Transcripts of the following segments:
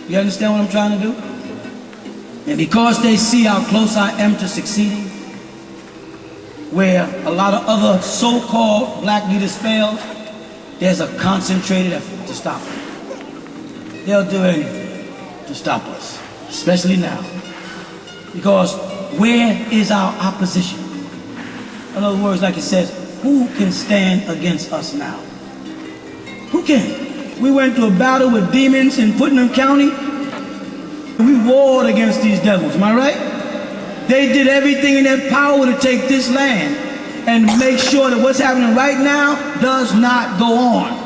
You understand what I'm trying to do? And because they see how close I am to succeeding, where a lot of other so-called black leaders failed, there's a concentrated effort to stop them. They'll do anything to stop us, especially now. Because where is our opposition? In other words, like it says, who can stand against us now? Who can? We went to a battle with demons in Putnam County. We warred against these devils, am I right? They did everything in their power to take this land and make sure that what's happening right now does not go on.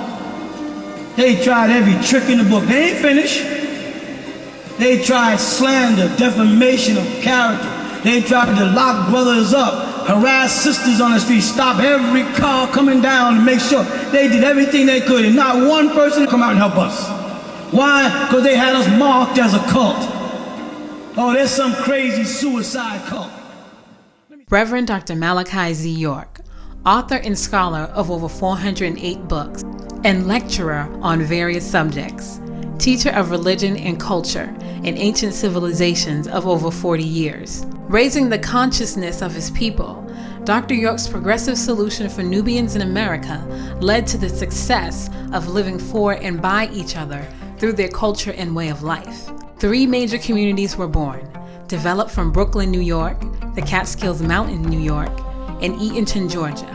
They tried every trick in the book. They ain't finished. They tried slander, defamation of character. They tried to lock brothers up, harass sisters on the street, stop every car coming down to make sure. They did everything they could, and not one person come out and help us. Why? Because they had us marked as a cult. Oh, there's some crazy suicide cult. Reverend Dr. Malachi Z. York, author and scholar of over 408 books, and lecturer on various subjects, teacher of religion and culture in ancient civilizations of over 40 years. Raising the consciousness of his people, Dr. York's progressive solution for Nubians in America led to the success of living for and by each other through their culture and way of life. 3 major communities were born, developed from Brooklyn, New York, the Catskills Mountain, New York, and Eatonton, Georgia,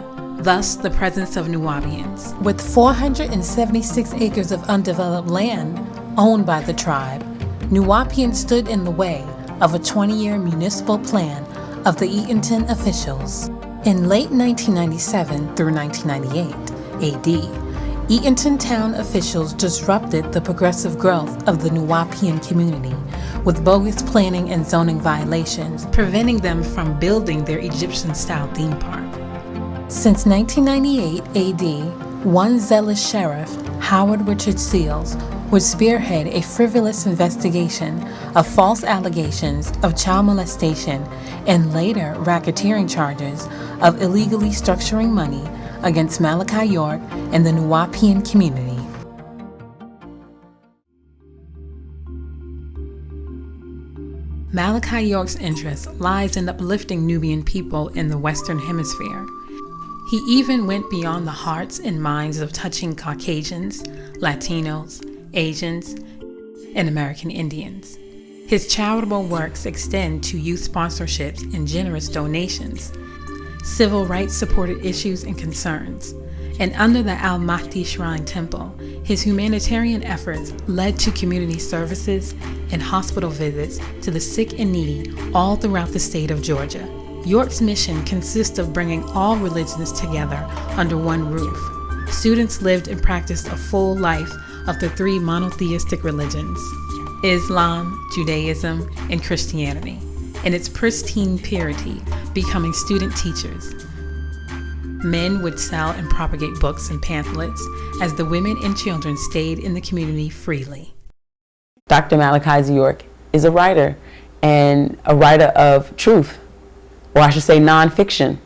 thus the presence of Nuwaubians. With 476 acres of undeveloped land owned by the tribe, Nuwaubians stood in the way of a 20-year municipal plan of the Eatonton officials. In late 1997 through 1998 AD, Eatonton town officials disrupted the progressive growth of the Nuwaubian community with bogus planning and zoning violations, preventing them from building their Egyptian-style theme park. Since 1998 AD, one zealous sheriff, Howard Richard Seals, would spearhead a frivolous investigation of false allegations of child molestation and later racketeering charges of illegally structuring money against Malachi York and the Nuwaubian community. Malachi York's interest lies in uplifting Nubian people in the Western Hemisphere. He even went beyond the hearts and minds of touching Caucasians, Latinos, Asians, and American Indians. His charitable works extend to youth sponsorships and generous donations, civil rights supported issues and concerns, and under the Al-Mahdi Shrine Temple, his humanitarian efforts led to community services and hospital visits to the sick and needy all throughout the state of Georgia. York's mission consists of bringing all religions together under one roof. Students lived and practiced a full life of the 3 monotheistic religions, Islam, Judaism, and Christianity, in its pristine purity, becoming student teachers. Men would sell and propagate books and pamphlets as the women and children stayed in the community freely. Dr. Malachi Z. York is a writer, and a writer of truth, or I should say nonfiction.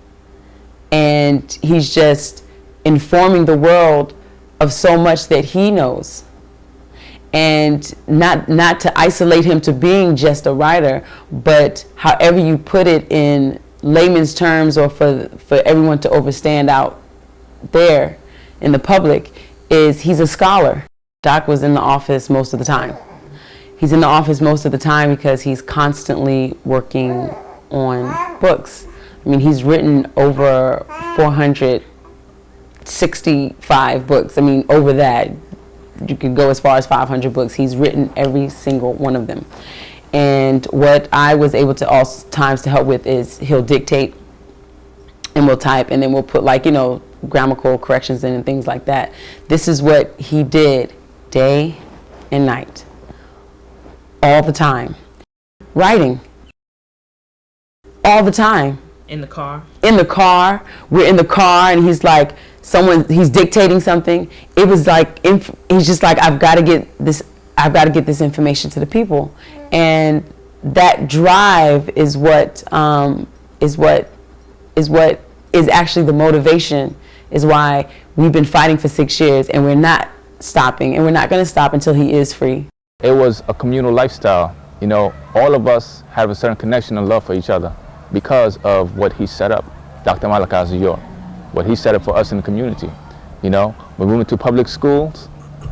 And he's just informing the world of so much that he knows. And not to isolate him to being just a writer, but however you put it in layman's terms, or for everyone to understand out there in the public, is he's a scholar. Doc was in the office most of the time. He's in the office most of the time because he's constantly working on books. I mean, he's written over 465 books. I mean, over that. You could go as far as 500 books. He's written every single one of them. And what I was able to all times to help with is he'll dictate and we'll type, and then we'll put, like, grammatical corrections in and things like that. This is what he did day and night, all the time. Writing, all the time. In the car? In the car. We're in the car, and he's like, he's dictating something. It was like, he's just like, I've got to get this information to the people. And that drive is what is actually the motivation, is why we've been fighting for 6 years, and we're not stopping, and we're not going to stop until he is free. It was a communal lifestyle. You know, all of us have a certain connection and love for each other because of what he set up, Dr. Malachi Z. York, what he set up for us in the community. You know, when we went to public schools,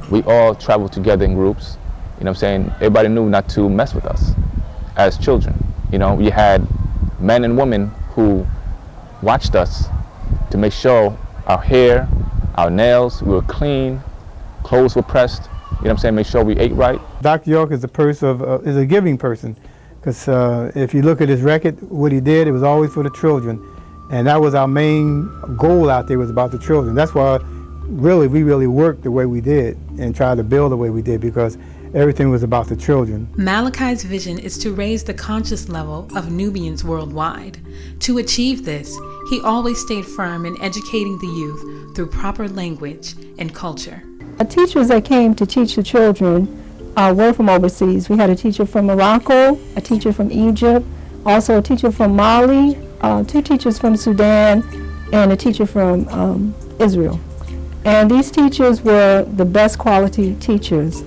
we all traveled together in groups. You know what I'm saying? Everybody knew not to mess with us as children. You know, you had men and women who watched us to make sure our hair, our nails, we were clean, clothes were pressed. You know what I'm saying? Make sure we ate right. Dr. York is is a giving person, because if you look at his record, what he did, it was always for the children, and that was our main goal out there, was about the children. That's why we really worked the way we did and tried to build the way we did, because everything was about the children. Malachi's vision is to raise the conscious level of Nubians worldwide. To achieve this, he always stayed firm in educating the youth through proper language and culture. Teachers that came to teach the children were from overseas. We had a teacher from Morocco, a teacher from Egypt, also a teacher from Mali, 2 teachers from Sudan, and a teacher from Israel. And these teachers were the best quality teachers.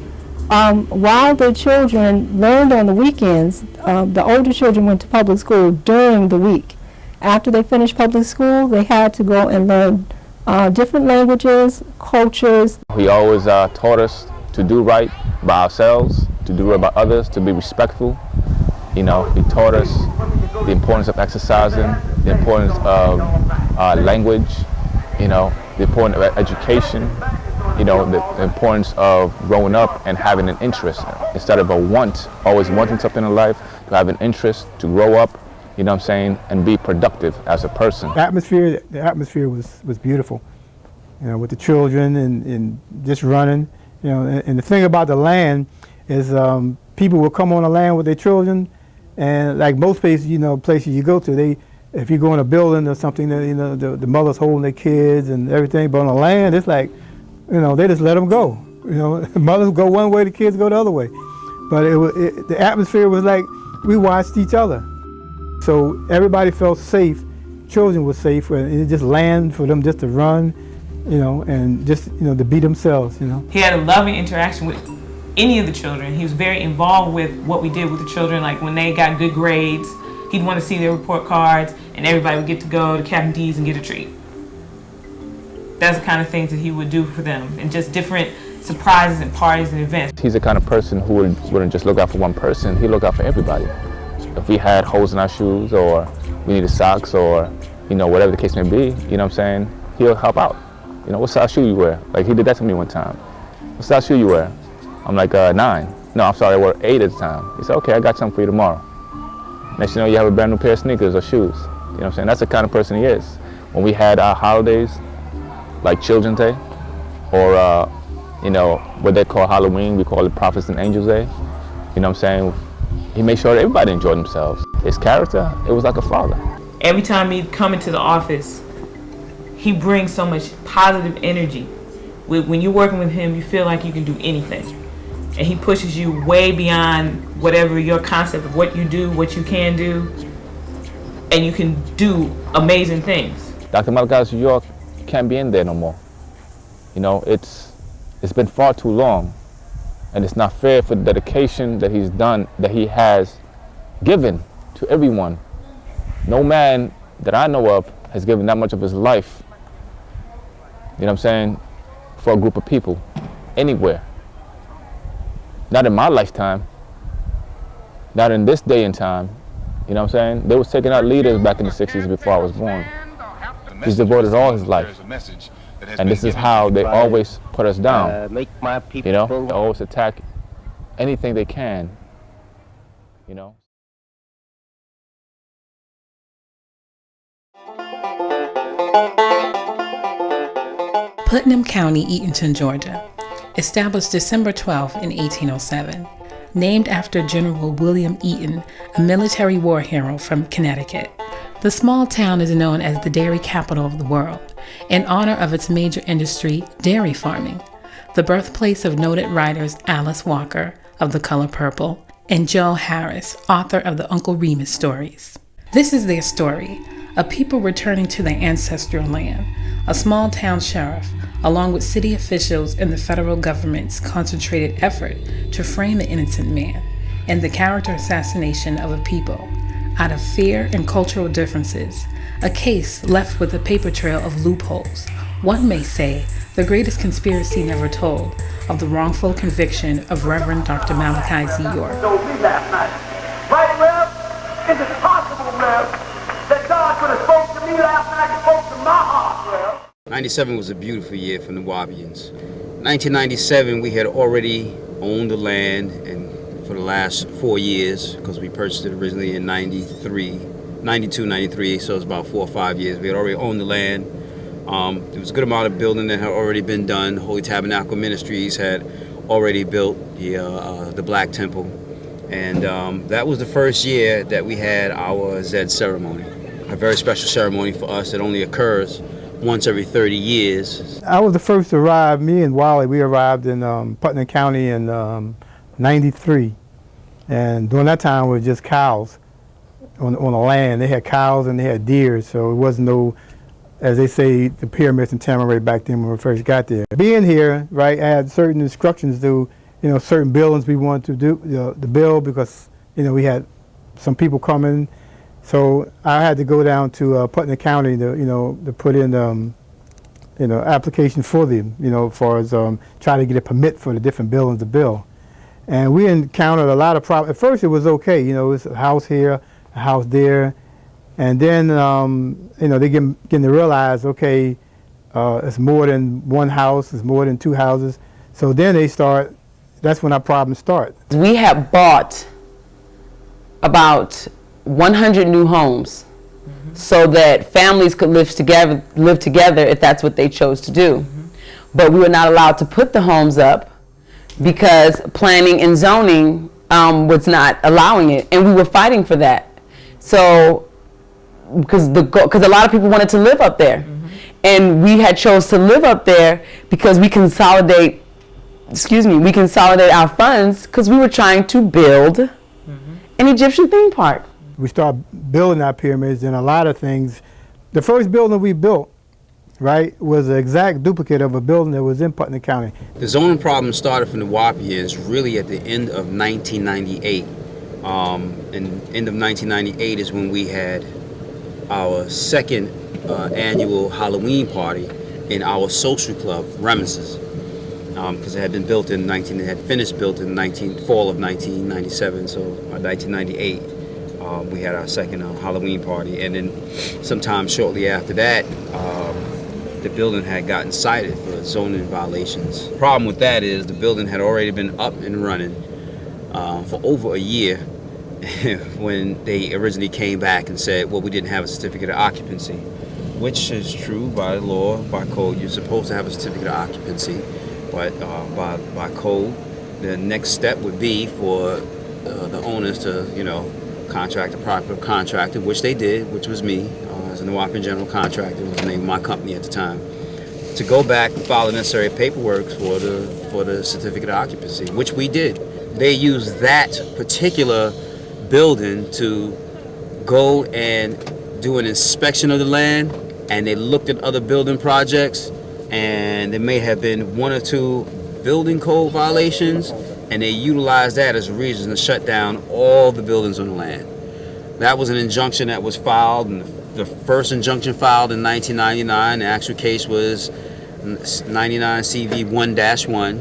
While the children learned on the weekends, the older children went to public school during the week. After they finished public school, they had to go and learn different languages, cultures. He always taught us to do right by ourselves, to do right by others, to be respectful. You know, he taught us the importance of exercising, the importance of language, you know, the importance of education, you know, the importance of growing up and having an interest instead of a want, always wanting something in life, to have an interest, to grow up, you know what I'm saying, and be productive as a person. The atmosphere was beautiful, you know, with the children and just running, you know, and the thing about the land is people will come on the land with their children, and like most places, you know, places you go to, if you go in a building or something, you know, the mother's holding their kids and everything, but on the land, it's like, you know, they just let them go. You know, mothers go one way, the kids go the other way. But the atmosphere was like we watched each other. So everybody felt safe. Children were safe, and it just land for them just to run, you know, and just, you know, to be themselves, you know. He had a loving interaction with any of the children. He was very involved with what we did with the children. Like when they got good grades, he'd want to see their report cards, and everybody would get to go to Captain D's and get a treat. That's the kind of things that he would do for them, and just different surprises and parties and events. He's the kind of person who wouldn't just look out for one person, he'd look out for everybody. If we had holes in our shoes, or we needed socks, or, you know, whatever the case may be, you know what I'm saying, he'll help out. You know, what size shoe you wear? Like, he did that to me one time. What size shoe you wear? I'm like, 9. No, I'm sorry, I wore 8 at the time. He said, okay, I got something for you tomorrow. Next you know, you have a brand new pair of sneakers or shoes. You know what I'm saying? That's the kind of person he is. When we had our holidays, like Children's Day, or, you know, what they call Halloween, we call it Prophets and Angels Day. You know what I'm saying? He made sure that everybody enjoyed themselves. His character, it was like a father. Every time he'd come into the office, he brings so much positive energy. When you're working with him, you feel like you can do anything. And he pushes you way beyond whatever your concept of what you do, what you can do, and you can do amazing things. Dr. Malachi Z. York can't be in there no more. You know, it's been far too long, and it's not fair for the dedication that he's done, that he has given to everyone. No man that I know of has given that much of his life, you know what I'm saying, for a group of people, anywhere. Not in my lifetime, not in this day and time, you know what I'm saying? They was taking out leaders back in the 60s before I was born. He's devoted all his life. And this is how they always put us down. You know, they always attack anything they can, you know. Putnam County, Eatonton, Georgia. Established December 12 in 1807. Named after General William Eaton, a military war hero from Connecticut. The small town is known as the dairy capital of the world, in honor of its major industry, dairy farming, the birthplace of noted writers Alice Walker of The Color Purple and Joe Harris, author of the Uncle Remus stories. This is their story, a people returning to their ancestral land, a small town sheriff, along with city officials and the federal government's concentrated effort to frame the innocent man and the character assassination of a people out of fear and cultural differences, a case left with a paper trail of loopholes. One may say the greatest conspiracy never told of the wrongful conviction of Reverend Dr. Malachi Z. York. Told me last night. Right, Rev? Is it possible, Rev, that God could have spoke to me last night and spoke to my heart, Rev? 97 was a beautiful year for the Nuwaubians. 1997, we had already owned the land, and for the last 4 years, because we purchased it originally in 92, 93, so it's about 4 or 5 years. We had already owned the land. There was a good amount of building that had already been done. Holy Tabernacle Ministries had already built the Black Temple. And that was the first year that we had our Zed ceremony, a very special ceremony for us that only occurs once every 30 years. I was the first to arrive. Me and Wally, we arrived in Putnam County in 93. And during that time, it was just cows on the land. They had cows and they had deer, so it wasn't no, as they say, the pyramids in Tamaray back then when we first got there. Being here, right, I had certain instructions to, certain buildings we wanted to do, the build, because, we had some people coming. So I had to go down to Putnam County to put in, application for them, as far as try to get a permit for the different buildings to build. And we encountered a lot of problems. At first it was okay, it's a house here, a house there. And then, they getting to realize, okay, it's more than one house, it's more than two houses. So then that's when our problems start. We had bought about 100 new homes so that families could live together if that's what they chose to do. But we were not allowed to put the homes up because planning and zoning was not allowing it, and we were fighting for that. So, because a lot of people wanted to live up there, and we had chose to live up there because we consolidate our funds because we were trying to build an Egyptian theme park. We started building our pyramids, and a lot of things. The first building we built, right, was an exact duplicate of a building that was in Putnam County. The zoning problem started from the Nuwaubians really at the end of 1998. And end of 1998 is when we had our second annual Halloween party in our social club, Reminiscences, because it had been built in it had finished built in fall of 1997. So 1998, we had our second Halloween party, and then sometime shortly after that, the building had gotten cited for zoning violations. The problem with that is the building had already been up and running for over a year when they originally came back and said, well, we didn't have a certificate of occupancy, which is true by law, by code. You're supposed to have a certificate of occupancy, but by code, the next step would be for the owners to, contract a proper contractor, which they did, which was me, as a Nuwaubian general contractor, was the name of my company at the time, to go back and file the necessary paperwork for the certificate of occupancy, which we did. They used that particular building to go and do an inspection of the land, and they looked at other building projects, and there may have been 1 or 2 building code violations, and they utilized that as a reason to shut down all the buildings on the land. That was an injunction that was filed, and the first injunction filed in 1999. The actual case was 99 CV 1-1,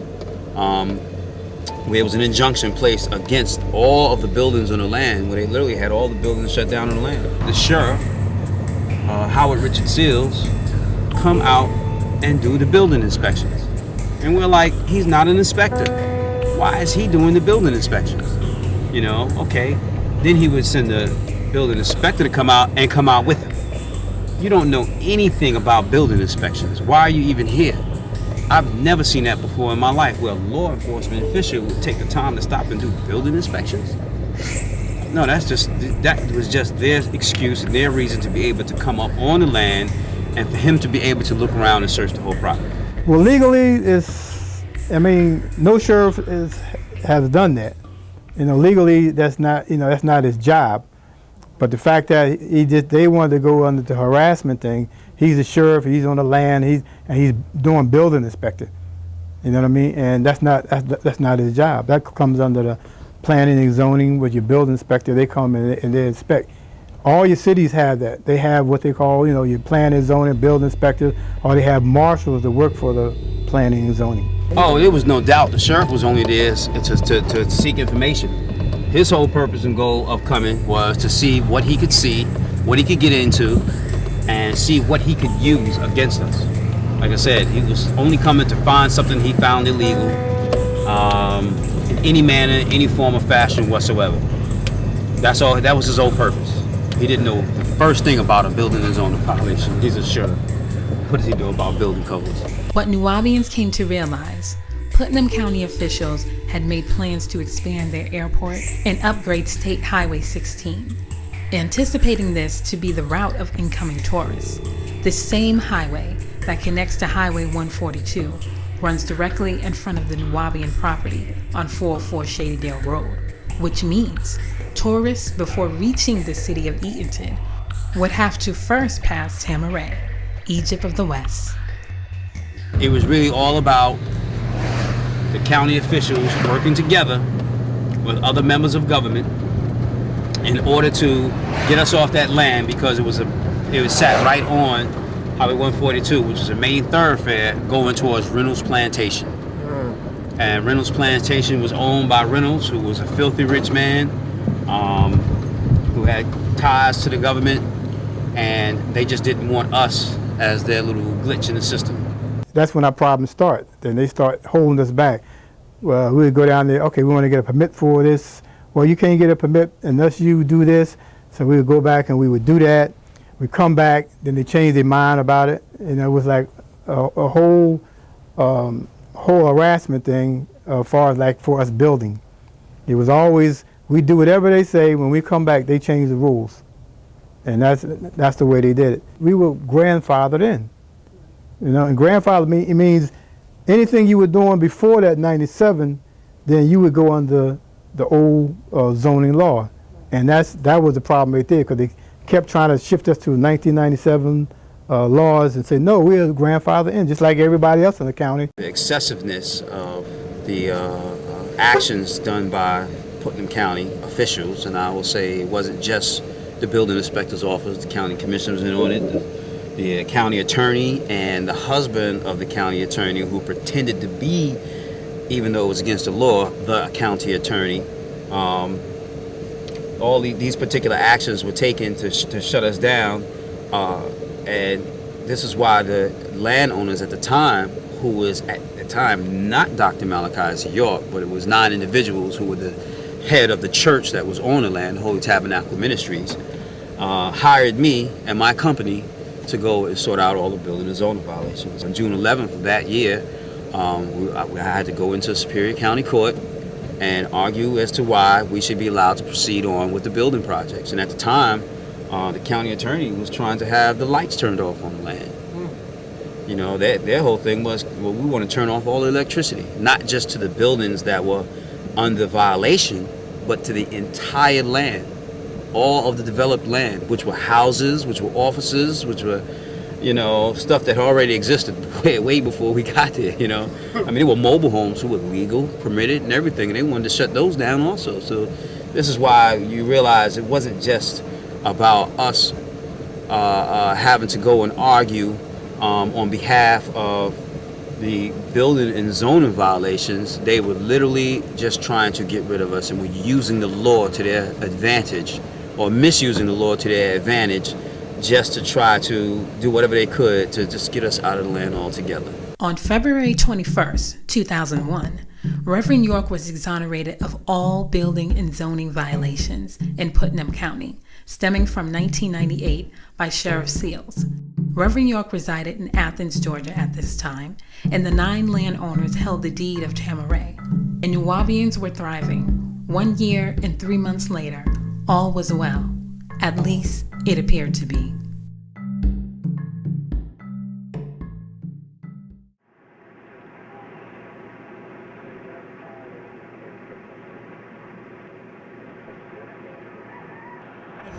where it was an injunction placed against all of the buildings on the land, where they literally had all the buildings shut down on the land. The sheriff, Howard Richard Seals, come out and do the building inspections. And we're like, he's not an inspector. Why is he doing the building inspections? Okay. Then he would send the building inspector to come out with him. You don't know anything about building inspections. Why are you even here? I've never seen that before in my life, where a law enforcement official would take the time to stop and do building inspections. No, that was just their excuse and their reason to be able to come up on the land and for him to be able to look around and search the whole property. Well, legally, no sheriff has done that. Legally, that's not his job. But the fact that they wanted to go under the harassment thing, he's a sheriff, he's on the land, he's doing building inspector. You know what I mean? And that's not his job. That comes under the planning and zoning with your building inspector. They come and they inspect. All your cities have that. They have what they call, your planning and zoning, building inspector, or they have marshals that work for the planning and zoning. Oh, there was no doubt the sheriff was only there to seek information. His whole purpose and goal of coming was to see what he could see, what he could get into, and see what he could use against us. Like I said, he was only coming to find something he found illegal, in any manner, any form or fashion whatsoever. That's all. That was his whole purpose. He didn't know the first thing about a building and zoning violation. He's a sheriff. What does he know about building codes? What New Orleans came to realize, Putnam County officials had made plans to expand their airport and upgrade State Highway 16. Anticipating this to be the route of incoming tourists, this same highway that connects to Highway 142 runs directly in front of the New Orleans property on 404 Shadydale Road, which means tourists, before reaching the city of Eatonton, would have to first pass Tamaray, Egypt of the West. It was really all about the county officials working together with other members of government in order to get us off that land, because it was sat right on Highway 142, which is a main thoroughfare going towards Reynolds Plantation. And Reynolds Plantation was owned by Reynolds, who was a filthy rich man, who had ties to the government, and they just didn't want us as their little glitch in the system. That's when our problems start. Then they start holding us back. Well, we would go down there, okay, we want to get a permit for this. Well, you can't get a permit unless you do this. So we would go back and we would do that. We come back, then they change their mind about it. And it was like a whole harassment thing as far as like for us building. It was always, we do whatever they say. When we come back, they change the rules. And that's the way they did it. We were grandfathered in. And grandfather means anything you were doing before that 97, then you would go under the old zoning law. And that was the problem right there, because they kept trying to shift us to 1997 laws and say, no, we're grandfather in, just like everybody else in the county. The excessiveness of the actions done by Putnam County officials, and I will say it wasn't just the building inspector's office, the county commissioners in on it, the county attorney and the husband of the county attorney, who pretended to be, even though it was against the law, the county attorney. All these particular actions were taken to shut us down, and this is why the landowners at the time, who was at the time not Dr. Malachi York, but it was 9 individuals who were the head of the church that was on the land, the Holy Tabernacle Ministries, hired me and my company to go and sort out all the building and zoning violations. On June 11th of that year, I had to go into Superior County Court and argue as to why we should be allowed to proceed on with the building projects. And at the time, the county attorney was trying to have the lights turned off on the land. Their whole thing was, well, we want to turn off all the electricity, not just to the buildings that were under violation, but to the entire land. All of the developed land, which were houses, which were offices, which were, stuff that already existed way before we got there, I mean, there were mobile homes who were legal, permitted, and everything, and they wanted to shut those down also. So this is why you realize it wasn't just about us having to go and argue on behalf of the building and zoning violations. They were literally just trying to get rid of us, and were using the law to their advantage, or misusing the law to their advantage, just to try to do whatever they could to just get us out of the land altogether. On February 21st, 2001, Reverend York was exonerated of all building and zoning violations in Putnam County, stemming from 1998 by Sheriff Seals. Reverend York resided in Athens, Georgia at this time, and the 9 landowners held the deed of Tamaray. And New Orleans were thriving. 1 year and 3 months later, all was well. At least it appeared to be.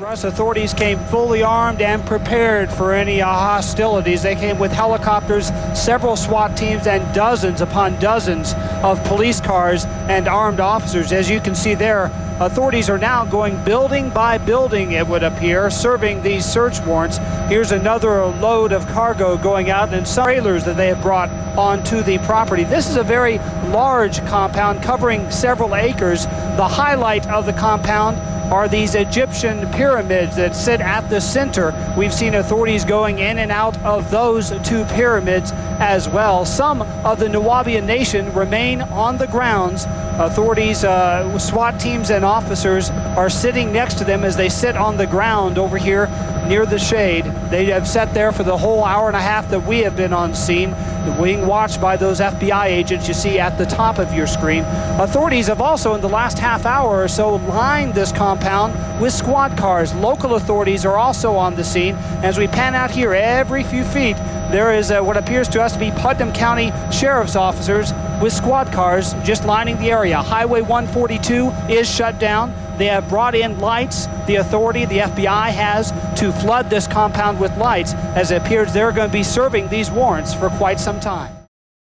Russ, authorities came fully armed and prepared for any hostilities. They came with helicopters, several SWAT teams, and dozens upon dozens of police cars and armed officers. As you can see there, authorities are now going building by building, it would appear, serving these search warrants. Here's another load of cargo going out in some trailers that they have brought onto the property. This is a very large compound covering several acres. The highlight of the compound are these Egyptian pyramids that sit at the center. We've seen authorities going in and out of those two pyramids as well. Some of the Nuwaubian Nation remain on the grounds. Authorities, SWAT teams and officers are sitting next to them as they sit on the ground over here near the shade. They have sat there for the whole hour and a half that we have been on scene, being watched by those FBI agents you see at the top of your screen. Authorities have also, in the last half hour or so, lined this compound with squad cars. Local authorities are also on the scene. As we pan out here, every few feet, there is what appears to us to be Putnam County Sheriff's officers with squad cars just lining the area. Highway 142 is shut down. They have brought in lights. The authority, the FBI, has to flood this compound with lights, as it appears they're going to be serving these warrants for quite some time.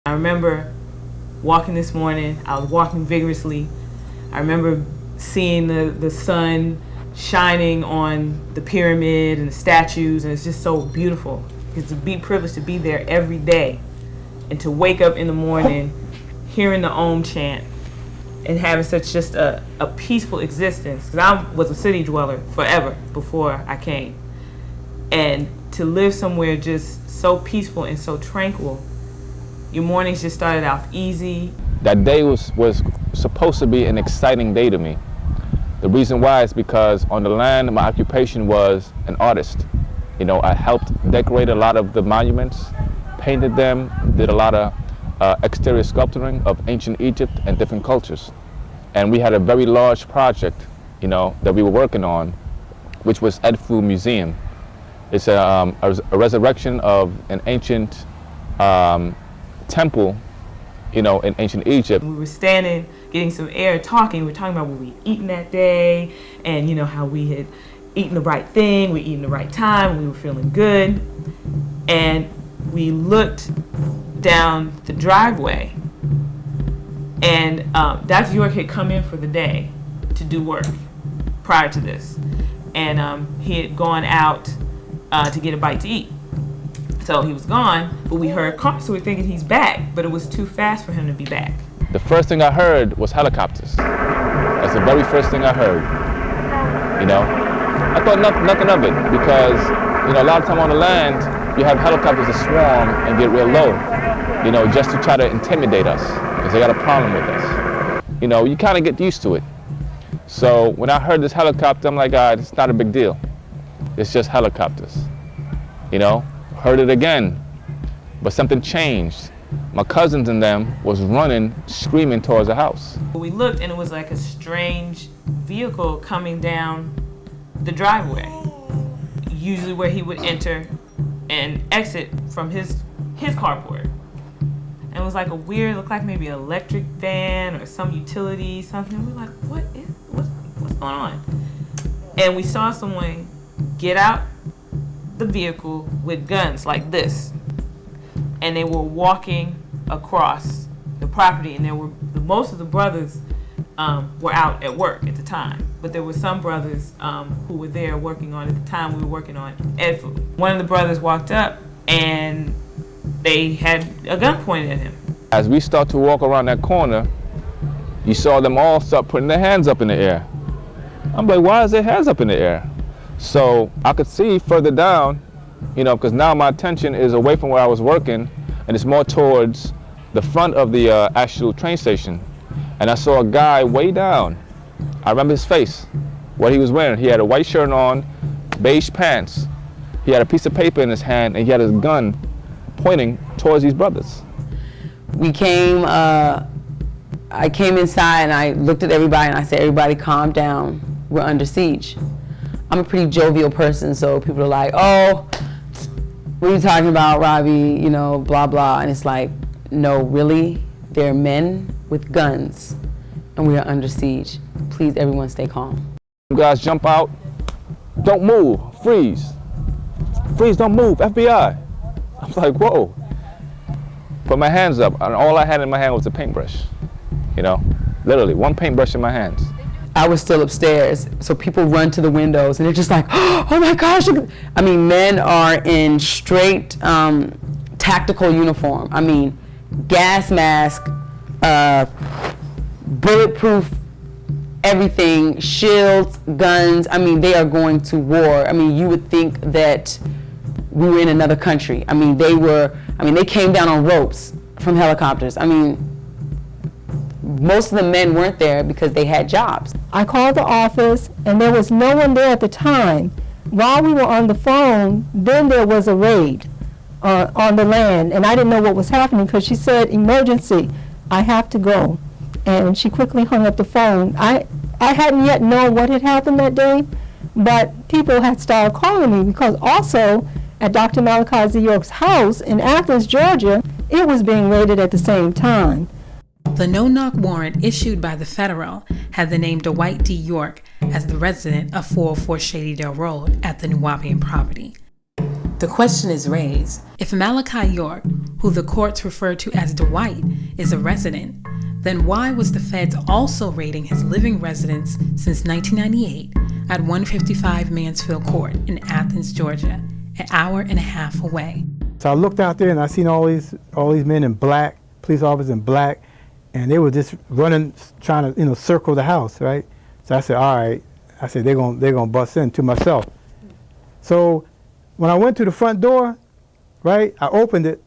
I remember walking this morning. I was walking vigorously. I remember seeing the sun shining on the pyramid and the statues, and it's just so beautiful. It's a big privilege to be there every day and to wake up in the morning hearing the Om chant and having such just a peaceful existence. Because I was a city dweller forever before I came. And to live somewhere just so peaceful and so tranquil, your mornings just started off easy. That day was supposed to be an exciting day to me. The reason why is because on the land, my occupation was an artist. You know, I helped decorate a lot of the monuments, painted them, did a lot of exterior sculpturing of ancient Egypt and different cultures. And we had a very large project, you know, that we were working on, which was Edfu Museum. It's a resurrection of an ancient temple, you know, in ancient Egypt. We were standing, getting some air, talking. We were talking about what we'd eaten that day, and you know how we had eaten the right thing, we eaten the right time, we were feeling good. And we looked down the driveway, and Dr. York had come in for the day to do work prior to this, and he had gone out to get a bite to eat. So he was gone, but we heard cars, so we were thinking he's back, but it was too fast for him to be back. The first thing I heard was helicopters. That's the very first thing I heard, you know. I thought nothing of it because, you know, a lot of time on the land, you have helicopters that swarm and get real low, you know, just to try to intimidate us because they got a problem with us. You know, you kind of get used to it. So when I heard this helicopter, I'm like, it's not a big deal. It's just helicopters, you know. Heard it again, but something changed. My cousins and them was running, screaming towards the house. We looked and it was like a strange vehicle coming down the driveway, usually where he would enter and exit from his carport. And it was like a weird, looked like maybe an electric van or some utility, something. And we were like, what's going on? And we saw someone get out the vehicle with guns like this. And they were walking across the property, and most of the brothers were out at work at the time, but there were some brothers who were there working on, at the time we were working on Edfu. One of the brothers walked up and they had a gun pointed at him. As we start to walk around that corner, you saw them all start putting their hands up in the air. I'm like, why is their hands up in the air? So I could see further down, you know, because now my attention is away from where I was working and it's more towards the front of the actual train station. And I saw a guy way down. I remember his face, what he was wearing. He had a white shirt on, beige pants. He had a piece of paper in his hand and he had his gun pointing towards these brothers. We came, I came inside and I looked at everybody and I said, everybody calm down, we're under siege. I'm a pretty jovial person, so people are like, oh, what are you talking about, Robbie, you know, blah, blah. And it's like, no, really, they're men with guns and we are under siege. Please, everyone stay calm. You guys jump out, don't move, freeze. Freeze, don't move, FBI. I was like, whoa. Put my hands up, and all I had in my hand was a paintbrush. You know, literally, one paintbrush in my hands. I was still upstairs, so people run to the windows and they're just like, oh my gosh. I mean, men are in straight tactical uniform. I mean, gas mask, bulletproof, everything, shields, guns. I mean, they are going to war. I mean, you would think that we were in another country. I mean, they came down on ropes from helicopters. I mean, most of the men weren't there because they had jobs. I called the office, and there was no one there at the time. While we were on the phone, then there was a raid on the land, and I didn't know what was happening because she said, emergency, I have to go. And she quickly hung up the phone. I hadn't yet known what had happened that day, but people had started calling me because also at Dr. Malachi Z. York's house in Athens, Georgia, it was being raided at the same time. The no-knock warrant issued by the federal had the name Dwight D. York as the resident of 404 Shadydale Road at the New Wapian property. The question is raised, if Malachi York, who the courts refer to as Dwight, is a resident, then why was the feds also raiding his living residence since 1998 at 155 Mansfield Court in Athens, Georgia, an hour and a half away? So I looked out there and I seen all these men in black, police officers in black, and they were just running, trying to, circle the house, right? So I said, all right. I said, they're gonna bust in, to myself. So when I went to the front door, right, I opened it,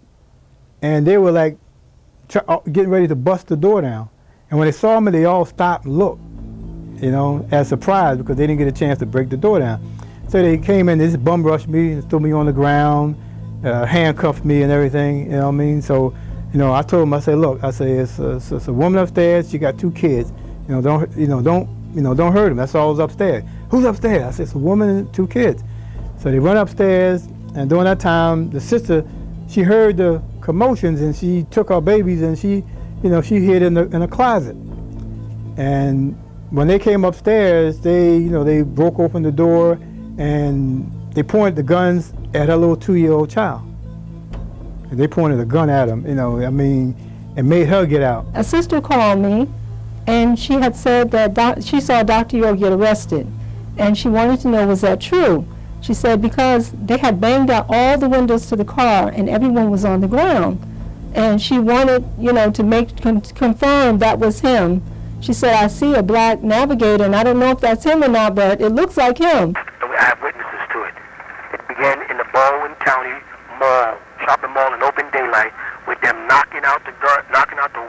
and they were like getting ready to bust the door down. And when they saw me, they all stopped and looked, as surprised because they didn't get a chance to break the door down. So they came in, they just bum rushed me and threw me on the ground, handcuffed me and everything, you know what I mean? So, I told them, I said, look, it's a woman upstairs, she got 2 kids, don't hurt them, that's all upstairs. Who's upstairs? I said, it's a woman and 2 kids. So they run upstairs, and during that time, the sister, she heard the commotions, and she took our babies, and she hid in a closet. And when they came upstairs, they broke open the door, and they pointed the guns at her little 2-year-old child. And they pointed a gun at him, and made her get out. A sister called me, and she had said that she saw Dr. York get arrested, and she wanted to know, was that true? She said because they had banged out all the windows to the car, and everyone was on the ground, and she wanted, to confirm that was him. She said, I see a black Navigator, and I don't know if that's him or not, but it looks like him. I have witnesses to it. It began in the Baldwin County Mall, shopping mall in open daylight, with them knocking out the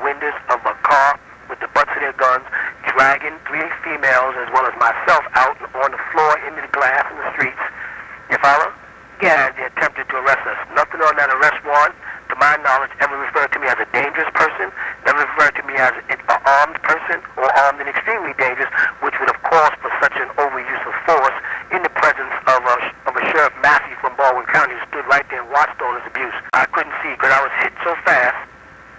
windows of a car with the butts of their guns, dragging 3 females as well as myself out on the floor into the glass in the streets. You follow? Yeah, they attempted to arrest us. Nothing on that arrest warrant, to my knowledge, ever referred to me as a dangerous person, never referred to me as an armed person or armed and extremely dangerous, which would have caused for such an overuse of force in the presence of a Sheriff Massey from Baldwin County who stood right there and watched all this abuse. I couldn't see because I was hit so fast.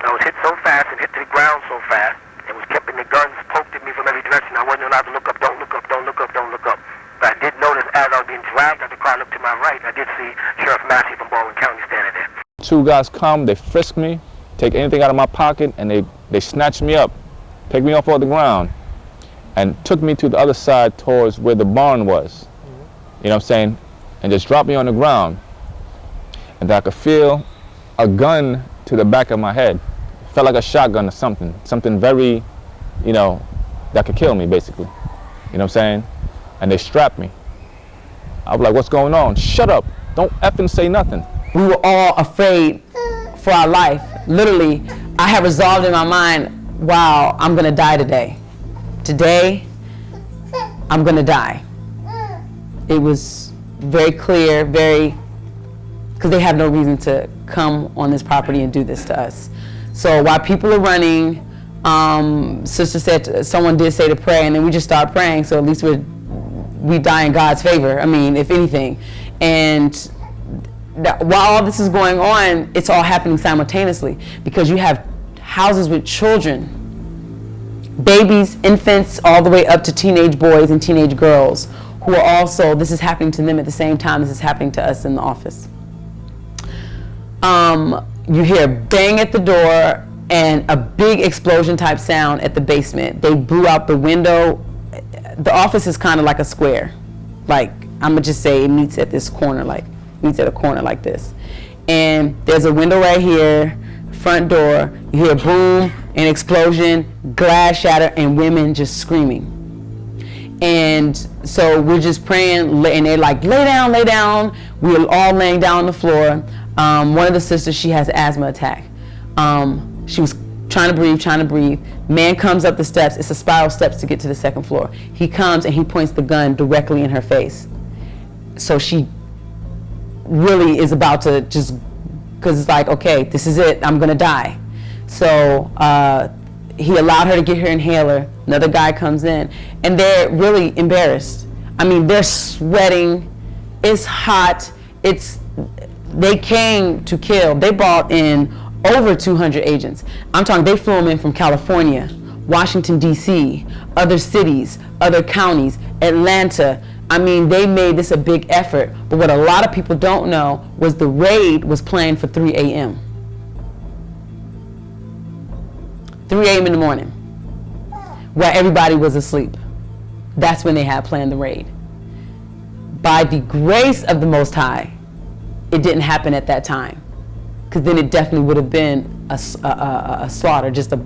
And hit to the ground so fast. And was kept in the guns poked at me from every direction. I wasn't allowed to look up, don't look up, don't look up, don't look up. But I did notice as I was being dragged out the car, I looked to my right, I did see Sheriff Massey from Baldwin County standing there. 2 guys come, they frisk me, take anything out of my pocket, and they snatch me up, pick me off the ground, and took me to the other side towards where the barn was. You know what I'm saying? And just dropped me on the ground. And I could feel a gun to the back of my head. It felt like a shotgun or something very, that could kill me basically. You know what I'm saying? And they strapped me. I was like, what's going on? Shut up, don't effing say nothing. We were all afraid for our life. Literally, I had resolved in my mind, wow, I'm gonna die today. Today, I'm gonna die. It was very clear, because they have no reason to come on this property and do this to us. So while people are running, sister said, someone did say to pray, and then we just started praying, so at least we die in God's favor, if anything. And while all this is going on, it's all happening simultaneously because you have houses with children, babies, infants, all the way up to teenage boys and teenage girls who are also, this is happening to them at the same time this is happening to us in the office. You hear a bang at the door and a big explosion type sound at the basement. They blew out the window. The office is kind of like a square. Like, I'm gonna just say it meets at this corner, meets at a corner like this. And there's a window right here, front door. You hear a boom, an explosion, glass shatter, and women just screaming. And so we're just praying, and they're like, lay down, lay down. We're all laying down on the floor. One of the sisters, she has an asthma attack. She was trying to breathe. Man comes up the steps. It's a spiral steps to get to the second floor. He comes and he points the gun directly in her face. So she really is about to just, because it's like, okay, this is it, I'm gonna die. So he allowed her to get her inhaler. Another guy comes in, and they're really embarrassed. I mean, they're sweating, it's hot, they came to kill. They brought in over 200 agents. I'm talking, they flew them in from California, Washington, D.C., other cities, other counties, Atlanta. I mean, they made this a big effort. But what a lot of people don't know was the raid was planned for 3 a.m. 3 a.m. in the morning, while everybody was asleep. That's when they had planned the raid. By the grace of the Most High, it didn't happen at that time, because then it definitely would have been a slaughter, just a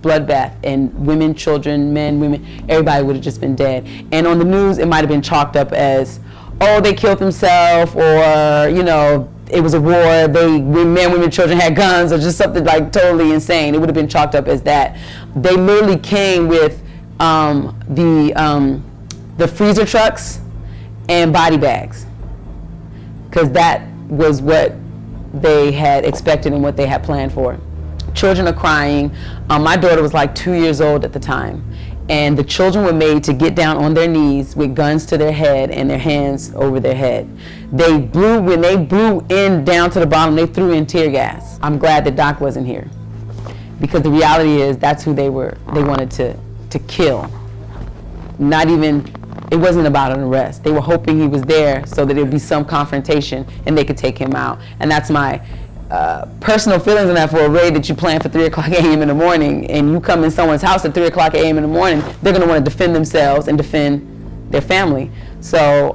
bloodbath, and women, children, men, women, everybody would have just been dead. And on the news, it might have been chalked up as, oh, they killed themselves, or, you know, it was a war, men, women, children had guns, or just something like totally insane. It would have been chalked up as that. They literally came with the freezer trucks and body bags, because that was what they had expected and what they had planned for. Children are crying. My daughter was like 2 years old at the time, and the children were made to get down on their knees with guns to their head and their hands over their head. When they blew in down to the bottom, they threw in tear gas. I'm glad that Doc wasn't here, because the reality is that's who they wanted to kill. It wasn't about an arrest. They were hoping he was there so that there'd be some confrontation and they could take him out. And that's my personal feelings on that. For a raid that you plan for 3 o'clock a.m. in the morning, and you come in someone's house at 3 o'clock a.m. in the morning, they're going to want to defend themselves and defend their family. So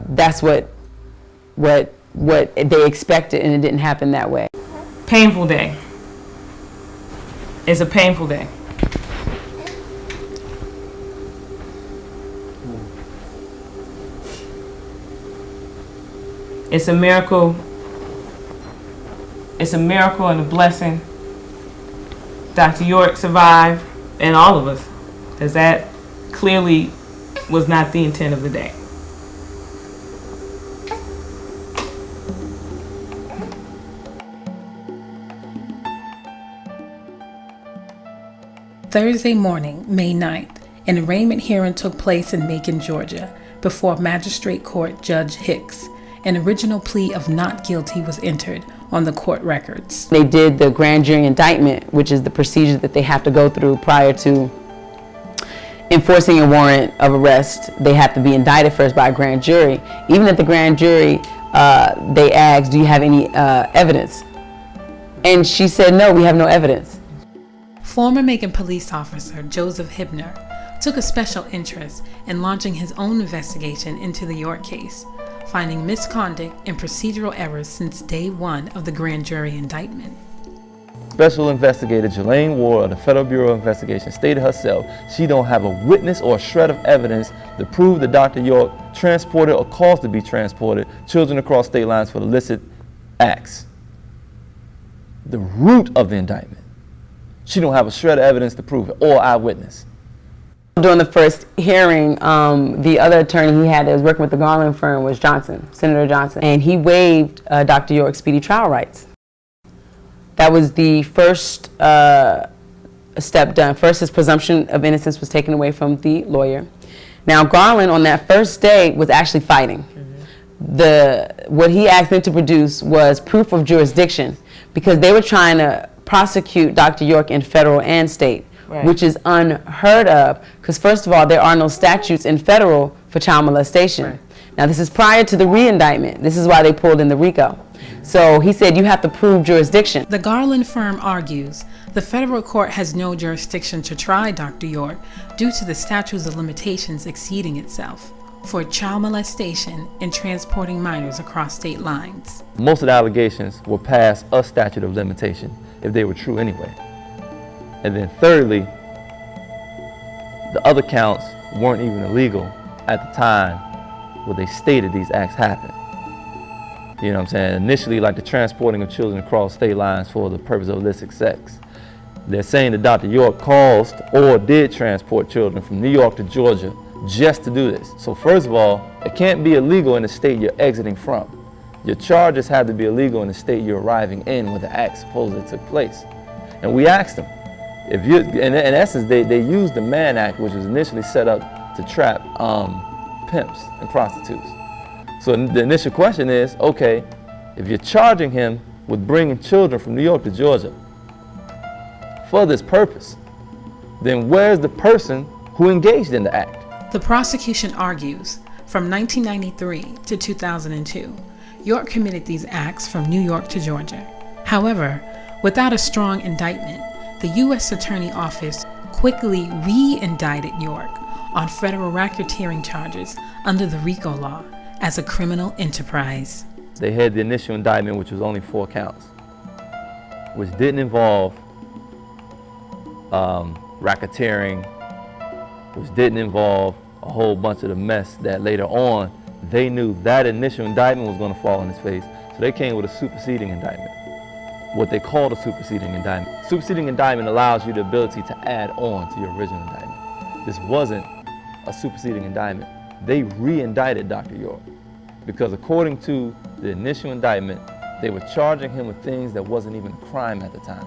that's what they expected, and it didn't happen that way. Painful day. It's a painful day. It's a miracle. It's a miracle and a blessing. Dr. York survived, and all of us, because that clearly was not the intent of the day. Thursday morning, May 9th, an arraignment hearing took place in Macon, Georgia, before Magistrate Court Judge Hicks. An original plea of not guilty was entered on the court records. They did the grand jury indictment, which is the procedure that they have to go through prior to enforcing a warrant of arrest. They have to be indicted first by a grand jury. Even at the grand jury, they asked, do you have any evidence? And she said, no, we have no evidence. Former Macon police officer Joseph Hibner took a special interest in launching his own investigation into the York case, finding misconduct and procedural errors since day one of the grand jury indictment. Special Investigator Jelaine Ward of the Federal Bureau of Investigation stated herself she don't have a witness or a shred of evidence to prove that Dr. York transported or caused to be transported children across state lines for illicit acts. The root of the indictment. She don't have a shred of evidence to prove it, or eyewitness. During the first hearing, the other attorney he had that was working with the Garland firm was Johnson, Senator Johnson, and he waived Dr. York's speedy trial rights. That was the first step done. First, his presumption of innocence was taken away from the lawyer. Now, Garland, on that first day, was actually fighting. What he asked them to produce was proof of jurisdiction, because they were trying to prosecute Dr. York in federal and state, Right. which is unheard of. Because first of all, there are no statutes in federal for child molestation. Right. Now this is prior to the re-indictment. This is why they pulled in the RICO. So he said you have to prove jurisdiction. The Garland firm argues the federal court has no jurisdiction to try Dr. York due to the statute of limitations exceeding itself for child molestation and transporting minors across state lines. Most of the allegations were past a statute of limitation if they were true anyway. And then thirdly, the other counts weren't even illegal at the time where they stated these acts happened. You know what I'm saying? Initially, like the transporting of children across state lines for the purpose of illicit sex. They're saying that Dr. York caused or did transport children from New York to Georgia just to do this. So first of all, it can't be illegal in the state you're exiting from. Your charges have to be illegal in the state you're arriving in where the act supposedly took place. And we asked them, if you, in essence, they used the Mann Act, which was initially set up to trap pimps and prostitutes. So the initial question is, okay, if you're charging him with bringing children from New York to Georgia for this purpose, then where's the person who engaged in the act? The prosecution argues from 1993 to 2002, York committed these acts from New York to Georgia. However, without a strong indictment, the U.S. Attorney Office quickly re-indicted York on federal racketeering charges under the RICO law as a criminal enterprise. They had the initial indictment, which was only 4 counts, which didn't involve racketeering, which didn't involve a whole bunch of the mess that later on they knew that initial indictment was going to fall in his face, so they came with a superseding indictment, what they called a superseding indictment. Superseding indictment allows you the ability to add on to your original indictment. This wasn't a superseding indictment. They re-indicted Dr. York because according to the initial indictment, they were charging him with things that wasn't even a crime at the time.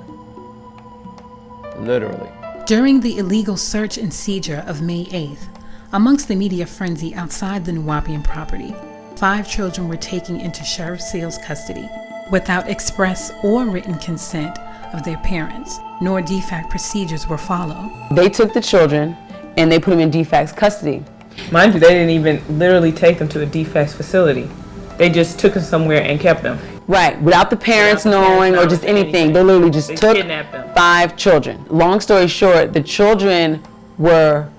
Literally. During the illegal search and seizure of May 8th, amongst the media frenzy outside the Nuwaubian property, 5 children were taken into Sheriff Seals' custody without express or written consent of their parents, nor DFAC procedures were followed. They took the children and they put them in DFAC's custody. Mind you, they didn't even literally take them to a DFAC's facility. They just took them somewhere and kept them. Right, without the parents knowing or just anything. They literally just took kidnapped them. 5 children. Long story short, the children were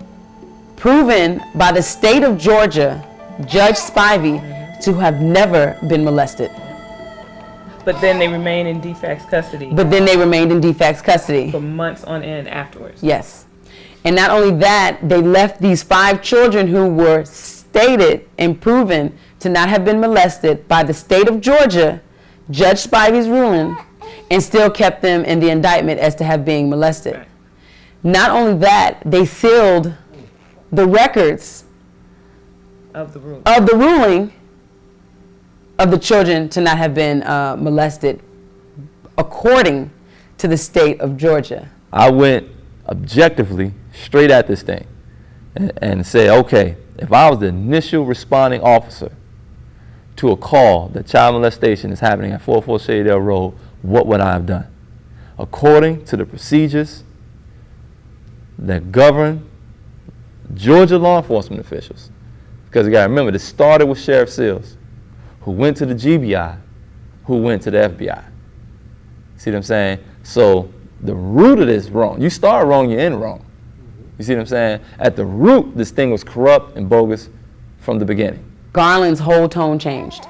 proven by the state of Georgia, Judge Spivey, to have never been molested. But then they remained in DFAC's custody. But then they remained in DFAC's custody. For months on end afterwards. Yes. And not only that, they left these 5 children who were stated and proven to not have been molested by the state of Georgia, Judge Spivey's ruling, and still kept them in the indictment as to have being molested. Right. Not only that, they sealed the records Of the ruling of the children to not have been molested according to the state of Georgia. I went objectively straight at this thing and say, okay, if I was the initial responding officer to a call that child molestation is happening at 404 Shadydale Road, what would I have done? According to the procedures that govern Georgia law enforcement officials, because you gotta remember, this started with Sheriff Seals, who went to the GBI, who went to the FBI. See what I'm saying? So the root of this wrong. You start wrong, you end wrong. You see what I'm saying? At the root, this thing was corrupt and bogus from the beginning. Garland's whole tone changed.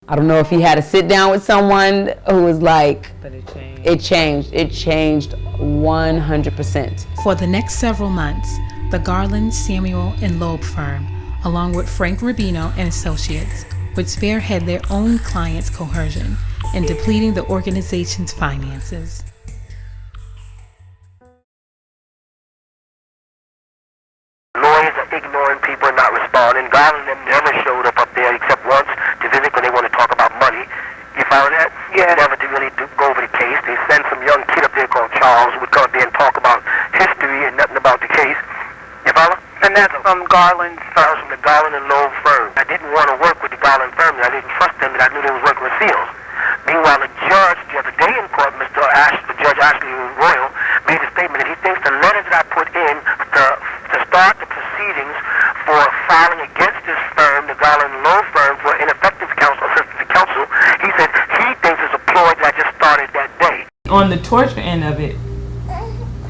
I don't know if he had to sit down with someone who was like, But it changed. It changed 100%. For the next several months, the Garland, Samuel, and Loeb firm, along with Frank Rubino and Associates, would spearhead their own clients' coercion and depleting the organization's finances. Lawyers are ignoring people and not responding. Garland and them never showed up there except once to visit when they want to talk about money. You found that? Yeah. Never to really go over the case. They send some young kid up there called Charles who would come up there and talk about history and nothing about the case. You follow? And that's from Garland's firm? That was from the Garland and Loeb firm. I didn't want to work with the Garland firm. I didn't trust them, and I knew they was working with Seals. Meanwhile, the judge the other day in court, Judge Ashley Royal, made a statement that he thinks the letters that I put in to start the proceedings for filing against this firm, the Garland Law Firm, for ineffective counsel, assistance to counsel, he said he thinks it's a ploy that I just started that day. On the torture end of it,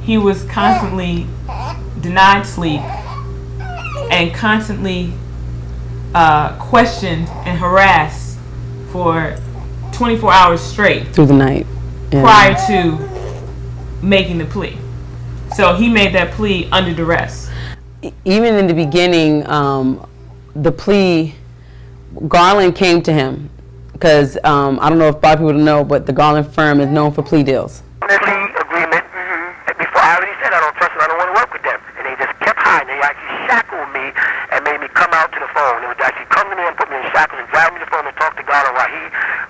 he was constantly denied sleep and constantly questioned and harassed for 24 hours straight Through the night. Yeah. prior to making the plea. So he made that plea under duress. Even in the beginning, the plea, Garland came to him because I don't know if a lot of people know, but the Garland firm is known for plea deals. The plea agreement, before I already said I don't trust them, I don't want to work with them. And they just kept hiding. They actually shackled me and made me come out to the phone. They would actually come to me and put me in shackles and drive me to the phone and talk to Garland while he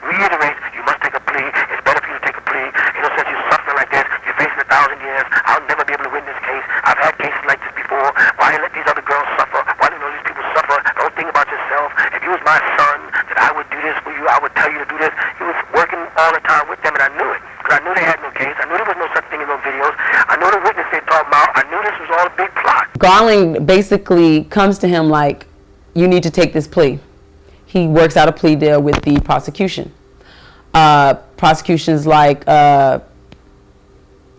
reiterates, you must take a plea. It's better for you to take a plea. You know, since you're suffering like this, you're facing 1,000 years. I'll never be able to win this case. I've had cases like this before. Why do you let these other girls suffer? Why do you let these people suffer? Don't think about yourself. If you was my son, that I would do this for you. I would tell you to do this. He was working all the time with them, and I knew it. Because I knew they had no case. I knew there was no such thing in those videos. I knew the witness they talked about. I knew this was all a big plot. Garland basically comes to him like, you need to take this plea. He works out a plea deal with the prosecution. Prosecution's like,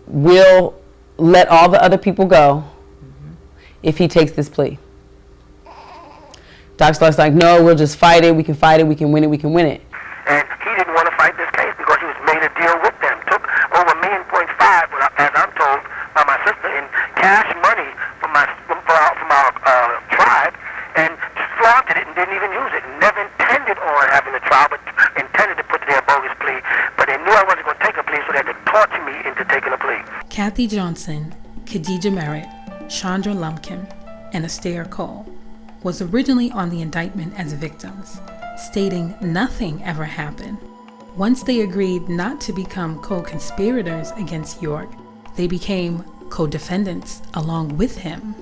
we'll let all the other people go if he takes this plea. Dr. Stark's like, no, we'll just fight it. We can fight it. We can win it. We can win it. And he didn't want to fight this case because he was made a deal with them. Took over $1.5 million, as I'm told by my sister, in cash money from our tribe, and flaunted it and didn't even use it. Never intended on having a trial, but intended to put their bogus plea. But they knew I wasn't going to take a plea, so they had to torture me into taking a plea. Kathy Johnson, Khadijah Merritt, Chandra Lumpkin, and Astaire Cole was originally on the indictment as victims, stating nothing ever happened. Once they agreed not to become co-conspirators against York, they became co-defendants along with him.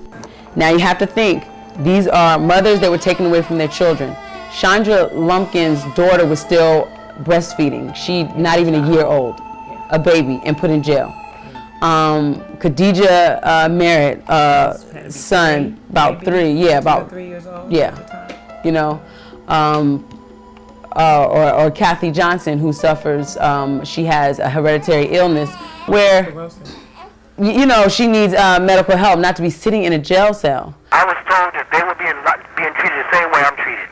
Now you have to think, these are mothers that were taken away from their children. Chandra Lumpkin's daughter was still breastfeeding. She not even a year old, a baby, and put in jail. Khadijah Merritt, son, about 3 years old. Yeah, you know, or Kathy Johnson, who suffers. She has a hereditary illness where, you know, she needs medical help, not to be sitting in a jail cell. I was told that they were being treated the same way I'm treated.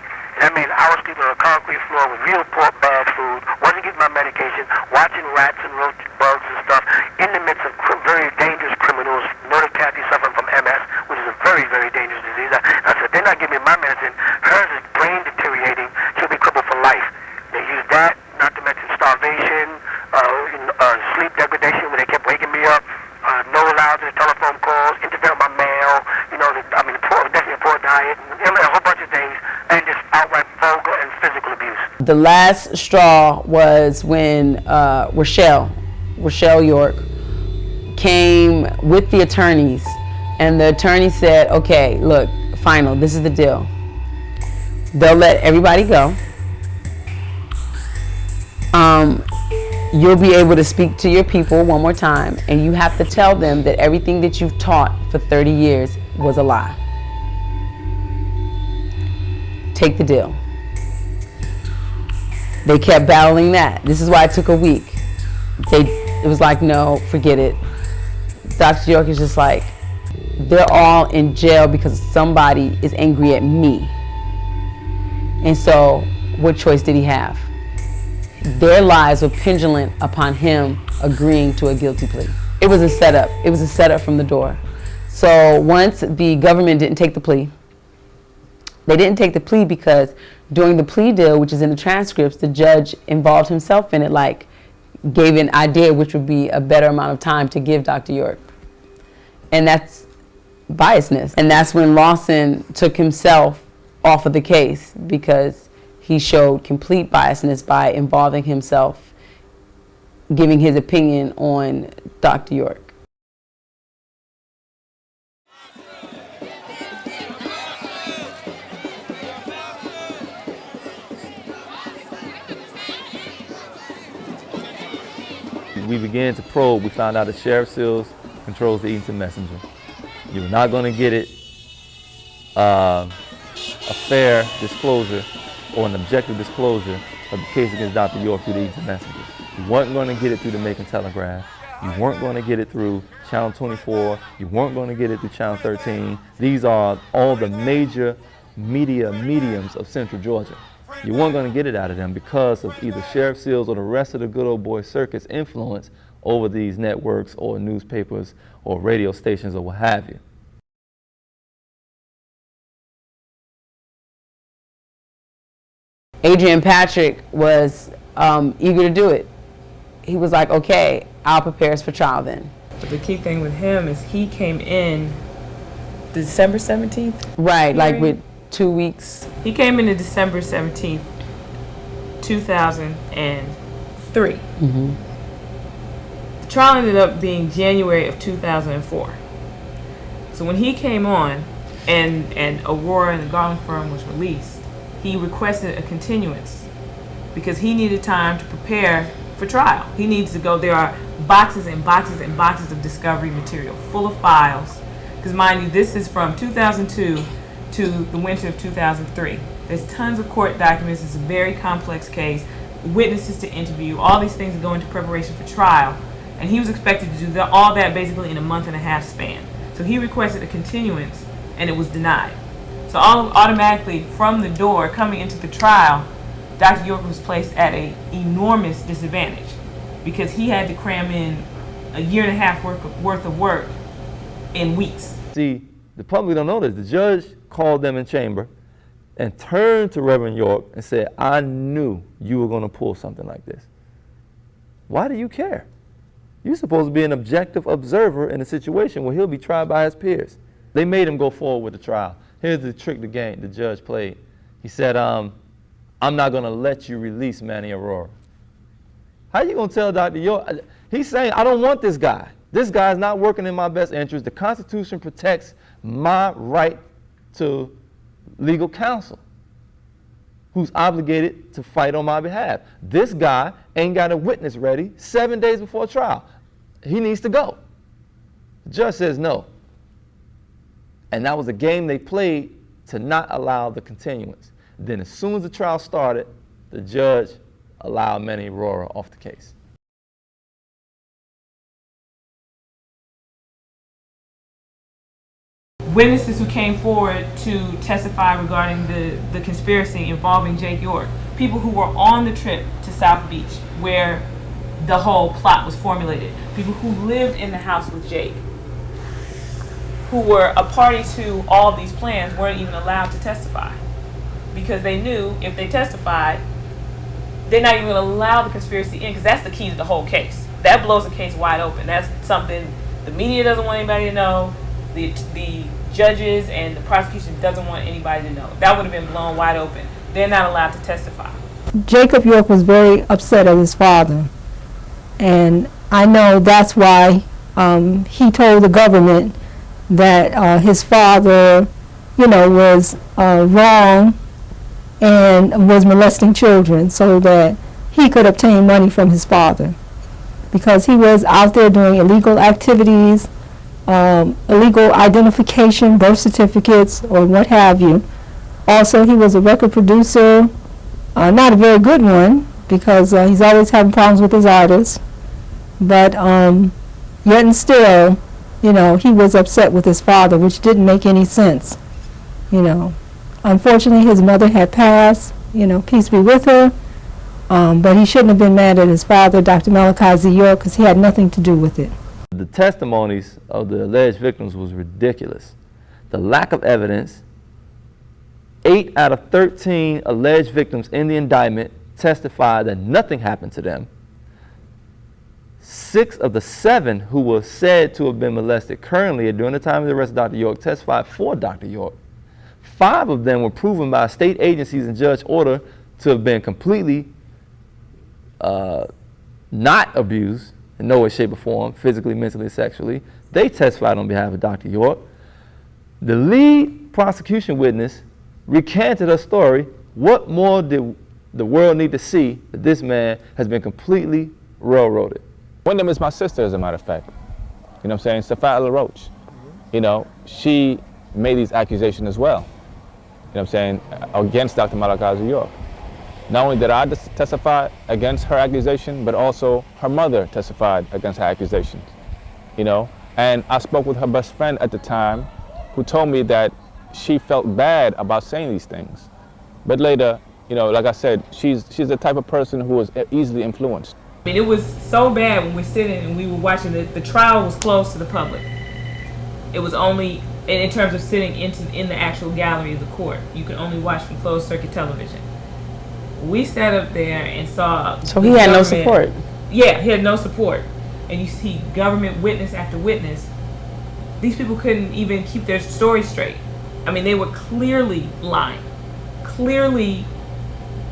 That means I was sleeping on a concrete floor with real poor bad food, wasn't getting my medication, watching rats and roach bugs and stuff, in the midst of very dangerous criminals. Know that Kathy suffering from MS, which is a very, very dangerous disease. I said, they're not giving me my medicine. Hers is brain deteriorating. She'll be crippled for life. They used that, not to mention starvation, sleep degradation, when they kept waking me up, no allowed to the telephone calls, interfere with my mail, you know, definitely a poor diet, a whole bunch of things, and just outright vulgar and physical abuse. The last straw was when Rochelle York came with the attorneys, and the attorney said, okay, look, final, this is the deal. They'll let everybody go. You'll be able to speak to your people one more time, and you have to tell them that everything that you've taught for 30 years was a lie. Take the deal. They kept battling that. This is why it took a week. It was like, no, forget it. Dr. York is just like, they're all in jail because somebody is angry at me. And so, what choice did he have? Their lives were pendulent upon him agreeing to a guilty plea. It was a setup. It was a setup from the door. So once the government didn't take the plea, they didn't take the plea because during the plea deal, which is in the transcripts, the judge involved himself in it, like gave an idea which would be a better amount of time to give Dr. York. And that's biasness. And that's when Lawson took himself off of the case, because he showed complete biasness by involving himself, giving his opinion on Dr. York. We began to probe. We found out that Sheriff Sills controls the Eaton Messenger. You're not going to get it a fair disclosure or an objective disclosure of the case against Dr. York through the Eaton Messenger. You weren't going to get it through the Macon Telegraph. You weren't going to get it through Channel 24. You weren't going to get it through Channel 13. These are all the major media mediums of Central Georgia. You weren't going to get it out of them because of either Sheriff Sills or the rest of the good old boy circus influence over these networks or newspapers or radio stations or what have you. Adrian Patrick was eager to do it. He was like, okay, I'll prepare us for trial then. But the key thing with him is he came in December 17th? Right, like with 2 weeks. He came in December 17th, 2003. Mm-hmm. The trial ended up being January of 2004. So when he came on and Aurora and the Garland firm was released, he requested a continuance because he needed time to prepare for trial. He needs to go. There are boxes and boxes and boxes of discovery material full of files. Because mind you, this is from 2002 to the winter of 2003. There's tons of court documents. It's a very complex case. Witnesses to interview. All these things that go into preparation for trial. And he was expected to do all that basically in a month-and-a-half span. So he requested a continuance, and it was denied. So automatically from the door coming into the trial, Dr. York was placed at an enormous disadvantage because he had to cram in a year and a half worth of work in weeks. See, the public don't know this. The judge called them in chamber and turned to Reverend York and said, I knew you were going to pull something like this. Why do you care? You're supposed to be an objective observer in a situation where he'll be tried by his peers. They made him go forward with the trial. Here's the trick the judge played. He said, I'm not going to let you release Manny Aurora. How you going to tell Dr. York? He's saying, I don't want this guy. This guy's not working in my best interest. The Constitution protects my right to legal counsel, who's obligated to fight on my behalf. This guy ain't got a witness ready 7 days before trial. He needs to go. The judge says no. And that was a game they played to not allow the continuance. Then as soon as the trial started, the judge allowed Manny Aurora off the case. Witnesses who came forward to testify regarding the conspiracy involving Jake York, people who were on the trip to South Beach where the whole plot was formulated, people who lived in the house with Jake, who were a party to all these plans, weren't even allowed to testify because they knew if they testified, they're not even going to allow the conspiracy in because that's the key to the whole case. That blows the case wide open. That's something the media doesn't want anybody to know. The judges and the prosecution doesn't want anybody to know. That would have been blown wide open. They're not allowed to testify. Jacob York was very upset at his father, and I know that's why he told the government that his father, was wrong and was molesting children so that he could obtain money from his father because he was out there doing illegal activities, illegal identification, birth certificates, or what have you. Also, he was a record producer, not a very good one because he's always having problems with his artists, but yet and still, he was upset with his father, which didn't make any sense, Unfortunately, his mother had passed, peace be with her, but he shouldn't have been mad at his father, Dr. Malachi Z. York, because he had nothing to do with it. The testimonies of the alleged victims was ridiculous. The lack of evidence, 8 out of 13 alleged victims in the indictment testified that nothing happened to them. 6 of the 7 who were said to have been molested currently during the time of the arrest of Dr. York testified for Dr. York. 5 of them were proven by state agencies and judge order to have been completely not abused in no way, shape, or form, physically, mentally, sexually. They testified on behalf of Dr. York. The lead prosecution witness recanted her story. What more did the world need to see that this man has been completely railroaded? One of them is my sister, as a matter of fact. You know what I'm saying? Safat LaRoche. You know, she made these accusations as well. You know what I'm saying? Against Dr. Malachi York. Not only did I testify against her accusation, but also her mother testified against her accusations. You know, and I spoke with her best friend at the time, who told me that she felt bad about saying these things. But later, you know, like I said, she's the type of person who was easily influenced. I mean, it was so bad when we're sitting and we were watching the trial was closed to the public. It was only, in terms of sitting in the actual gallery of the court, you could only watch from closed circuit television. We sat up there and saw. So he had no support. Yeah, he had no support. And you see government witness after witness. These people couldn't even keep their story straight. I mean, they were clearly lying, clearly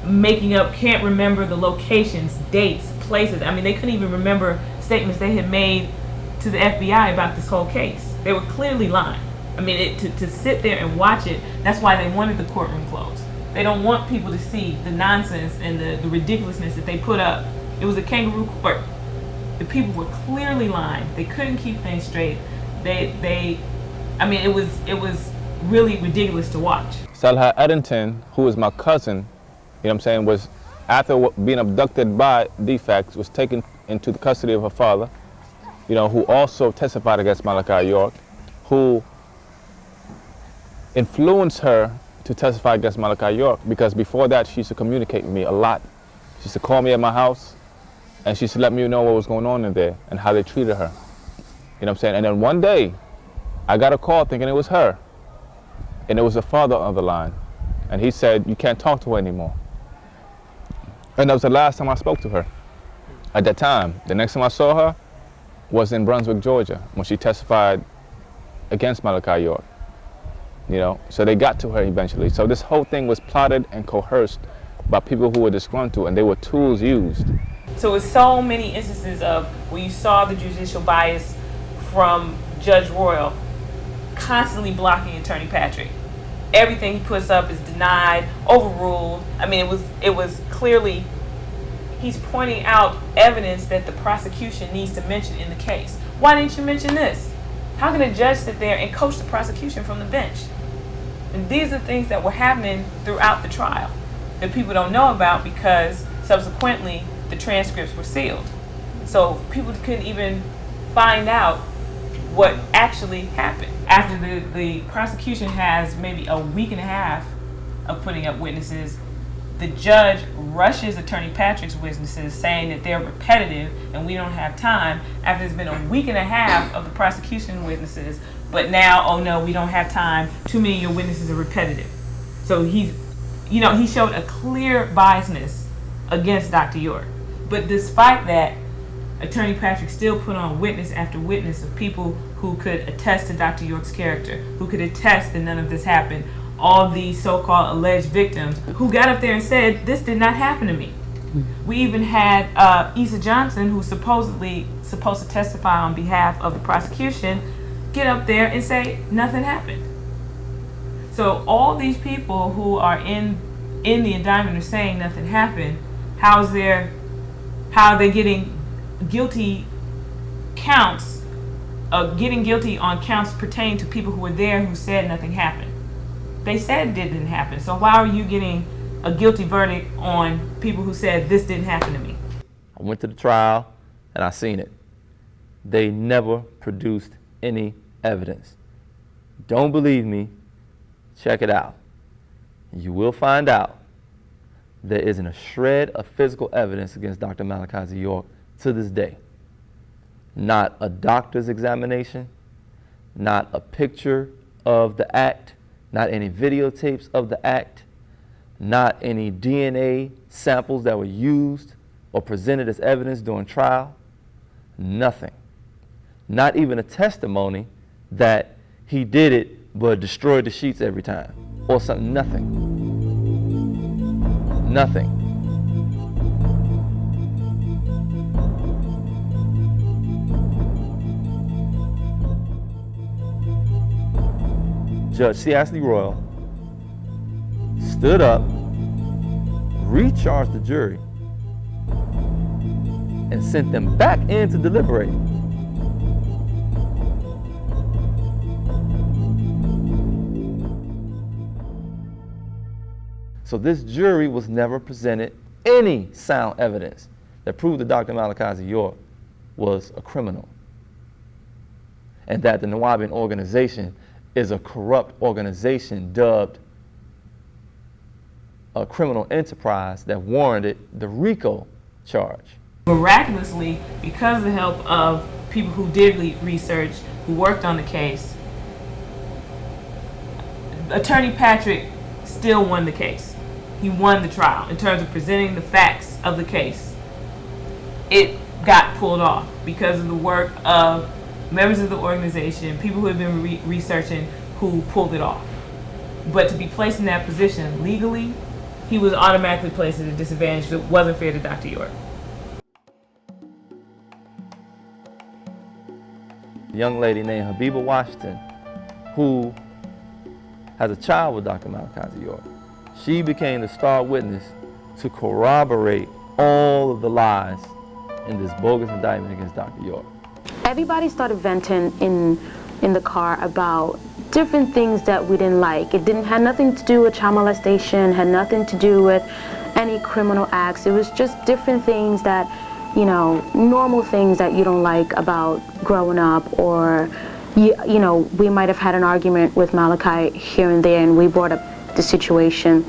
making up, can't remember the locations, dates, places. I mean, they couldn't even remember statements they had made to the FBI about this whole case. They were clearly lying. I mean, to sit there and watch it, that's why they wanted the courtroom closed. They don't want people to see the nonsense and the ridiculousness that they put up. It was a kangaroo court. The people were clearly lying. They couldn't keep things straight. I mean, it was really ridiculous to watch. Salha Eddington, who is my cousin, you know what I'm saying, was, after being abducted by DFACS, was taken into the custody of her father, you know, who also testified against Malachi York, who influenced her to testify against Malachi York, because before that she used to communicate with me a lot. She used to call me at my house, and she used to let me know what was going on in there and how they treated her. You know what I'm saying? And then one day, I got a call thinking it was her. And it was the father on the line. And he said, you can't talk to her anymore. And that was the last time I spoke to her. At that time, the next time I saw her was in Brunswick, Georgia, when she testified against Malachi York. You know, so they got to her eventually. So this whole thing was plotted and coerced by people who were disgruntled, and they were tools used. So it's so many instances of where you saw the judicial bias from Judge Royal constantly blocking Attorney Patrick. Everything he puts up is denied, overruled. I mean, it was clearly, he's pointing out evidence that the prosecution needs to mention in the case. Why didn't you mention this? How can a judge sit there and coach the prosecution from the bench? And these are things that were happening throughout the trial that people don't know about, because subsequently the transcripts were sealed. So people couldn't even find out what actually happened. After the prosecution has maybe a week and a half of putting up witnesses, the judge rushes Attorney Patrick's witnesses, saying that they're repetitive and we don't have time, after there's been a week and a half of the prosecution witnesses. But now, oh no, we don't have time, too many of your witnesses are repetitive. So he showed a clear biasness against Dr. York. But despite that, Attorney Patrick still put on witness after witness of people who could attest to Dr. York's character, who could attest that none of this happened. All these so-called alleged victims who got up there and said, this did not happen to me. We even had Issa Johnson, who's supposedly supposed to testify on behalf of the prosecution, get up there and say nothing happened. So all these people who are in the indictment are saying nothing happened. How are they getting guilty counts, getting guilty on counts pertaining to people who were there who said nothing happened? They said it didn't happen. So why are you getting a guilty verdict on people who said this didn't happen to me? I went to the trial and I seen it. They never produced any evidence. Don't believe me? Check it out. You will find out there isn't a shred of physical evidence against Dr. Malachi York to this day. Not a doctor's examination, not a picture of the act, not any videotapes of the act, not any DNA samples that were used or presented as evidence during trial. Nothing. Not even a testimony that he did it but destroyed the sheets every time or something. Nothing. Nothing. Judge C. Ashley Royal stood up, recharged the jury, and sent them back in to deliberate. So this jury was never presented any sound evidence that proved that Dr. Malachi Z. York was a criminal, and that the Nuwaubian organization is a corrupt organization dubbed a criminal enterprise that warranted the RICO charge. Miraculously, because of the help of people who did research, who worked on the case, Attorney Patrick still won the case. He won the trial in terms of presenting the facts of the case. It got pulled off because of the work of members of the organization, people who have been researching, who pulled it off. But to be placed in that position legally, he was automatically placed at a disadvantage that wasn't fair to Dr. York. A young lady named Habiba Washington, who has a child with Dr. Malachi Z. York. She became the star witness to corroborate all of the lies in this bogus indictment against Dr. York. Everybody started venting in the car about different things that we didn't like. It had nothing to do with child molestation, had nothing to do with any criminal acts. It was just different things that, you know, normal things that you don't like about growing up, or, you know, we might have had an argument with Malachi here and there, and we brought up the situation.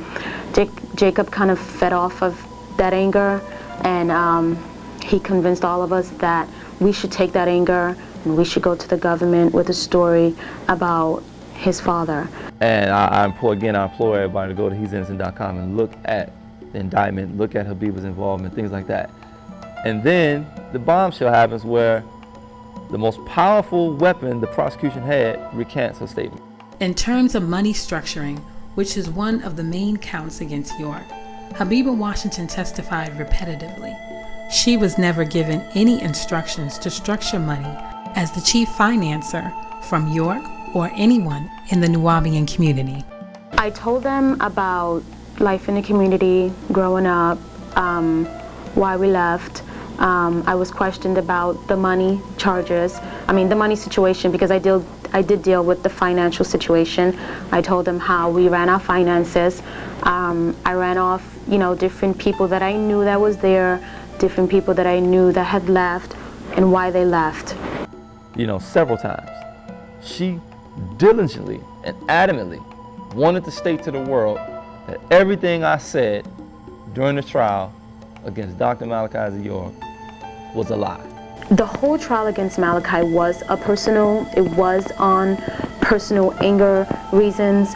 Jacob kind of fed off of that anger, and he convinced all of us that we should take that anger and we should go to the government with a story about his father. And I implore everybody to go to he'sinnocent.com and look at the indictment, look at Habiba's involvement, things like that. And then the bombshell happens where the most powerful weapon the prosecution had recants her statement. In terms of money structuring, which is one of the main counts against York, Habiba Washington testified repetitively. She was never given any instructions to structure money as the chief financer from York or anyone in the Nuwaubian community. I told them about life in the community, growing up, why we left. I was questioned about the money charges, the money situation, because I did deal with the financial situation. I told them how we ran our finances. I ran off, different people that I knew that was there, different people that I knew that had left, and why they left. Several times, she diligently and adamantly wanted to state to the world that everything I said during the trial against Dr. Malachi Z. York was a lie. The whole trial against Malachi was it was on personal anger reasons.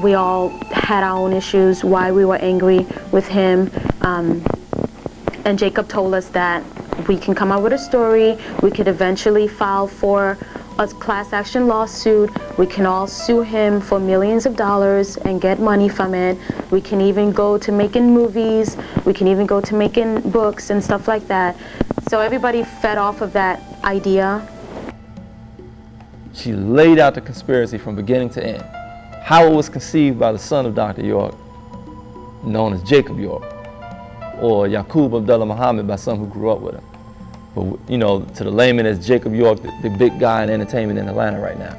We all had our own issues, why we were angry with him. And Jacob told us that we can come up with a story, we could eventually file for a class action lawsuit, we can all sue him for millions of dollars and get money from it. We can even go to making movies, we can even go to making books and stuff like that. So everybody fed off of that idea. She laid out the conspiracy from beginning to end. How it was conceived by the son of Dr. York, known as Jacob York, or Yaqub Abdullah Muhammad by some who grew up with him. But to the layman, as Jacob York, the big guy in entertainment in Atlanta right now.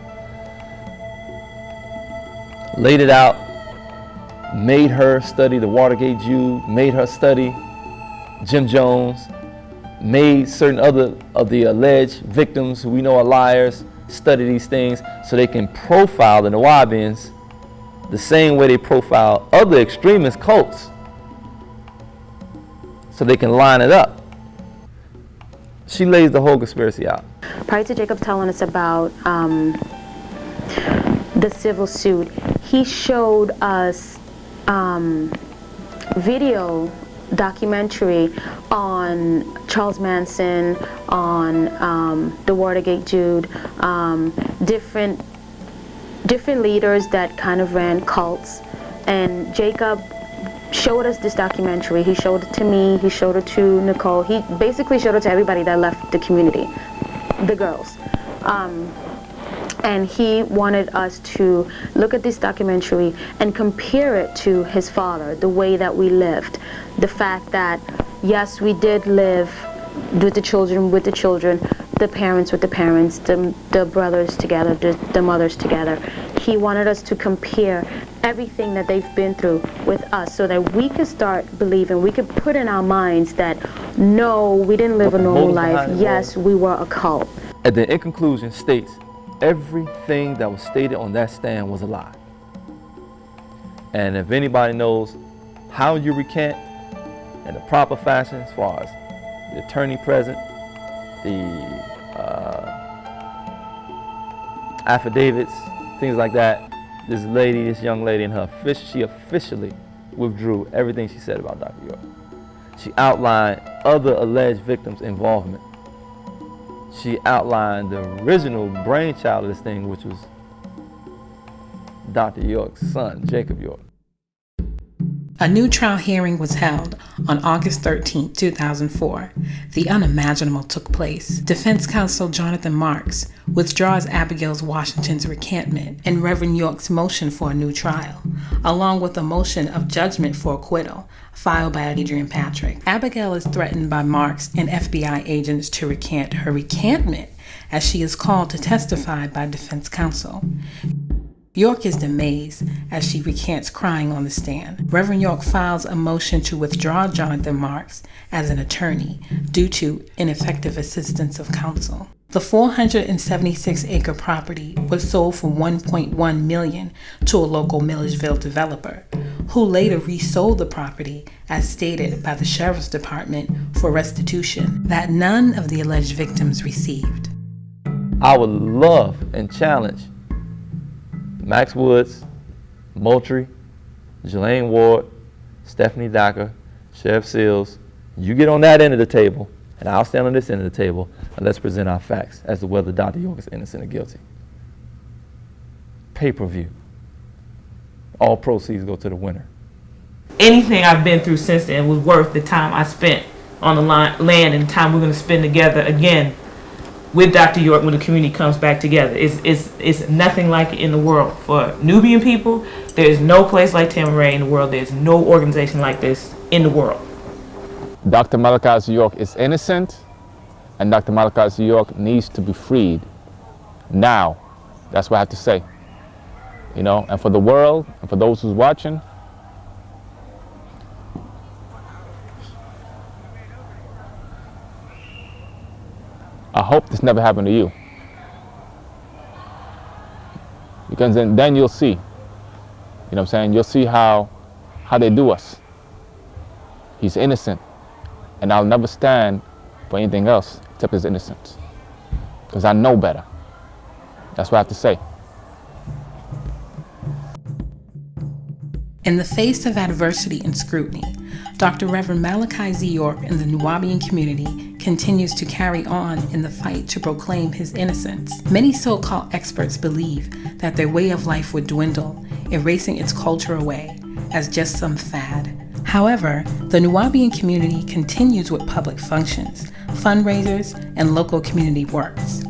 Laid it out, made her study the Watergate Jew, made her study Jim Jones, made certain other of the alleged victims who we know are liars study these things so they can profile the Nuwaubians the same way they profile other extremist cults, so they can line it up. She lays the whole conspiracy out. Prior to Jacob telling us about the civil suit, he showed us video documentary on Charles Manson, on the Watergate Jew, different leaders that kind of ran cults. And Jacob showed us this documentary. He showed it to me, he showed it to Nicole. He basically showed it to everybody that left the community, the girls. And he wanted us to look at this documentary and compare it to his father, the way that we lived. The fact that, Yes, we did live with the children, the parents with the parents, the brothers together, the mothers together. He wanted us to compare everything that they've been through with us so that we could start believing, we could put in our minds that no, we didn't live a normal life. Yes, we were a cult. And then in conclusion states, everything that was stated on that stand was a lie. And if anybody knows how you recant in the proper fashion, as far as the attorney present, the affidavits, things like that, this young lady, she officially withdrew everything she said about Dr. York. She outlined other alleged victims' involvement. She outlined the original brainchild of this thing, which was Dr. York's son, Jacob York. A new trial hearing was held on August 13, 2004. The unimaginable took place. Defense counsel Jonathan Marks withdraws Abigail Washington's recantment and Reverend York's motion for a new trial, along with a motion of judgment for acquittal filed by Adrian Patrick. Abigail is threatened by Marks and FBI agents to recant her recantment, as she is called to testify by defense counsel. York is amazed as she recants crying on the stand. Reverend York files a motion to withdraw Jonathan Marks as an attorney due to ineffective assistance of counsel. The 476-acre property was sold for $1.1 million to a local Milledgeville developer, who later resold the property as stated by the Sheriff's Department for restitution that none of the alleged victims received. I would love and challenge Max Woods, Moultrie, Jelaine Ward, Stephanie Dacker, Sheriff Seals. You get on that end of the table, and I'll stand on this end of the table, and let's present our facts as to whether Dr. York is innocent or guilty. Pay-per-view. All proceeds go to the winner. Anything I've been through since then was worth the time I spent on the land and the time we're going to spend together again with Dr. York when the community comes back together. It's nothing like it in the world. For Nubian people, there's no place like Tamaray in the world. There's no organization like this in the world. Dr. Malachi York is innocent, and Dr. Malachi York needs to be freed now. That's what I have to say. You know, and for the world, and for those who's watching, I hope this never happened to you. Because then you'll see. You know what I'm saying? You'll see how they do us. He's innocent. And I'll never stand for anything else except his innocence. Because I know better. That's what I have to say. In the face of adversity and scrutiny, Dr. Reverend Malachi Z. York and the Nuwaubian community continues to carry on in the fight to proclaim his innocence. Many so-called experts believe that their way of life would dwindle, erasing its culture away as just some fad. However, the Nuwaubian community continues with public functions, fundraisers, and local community works.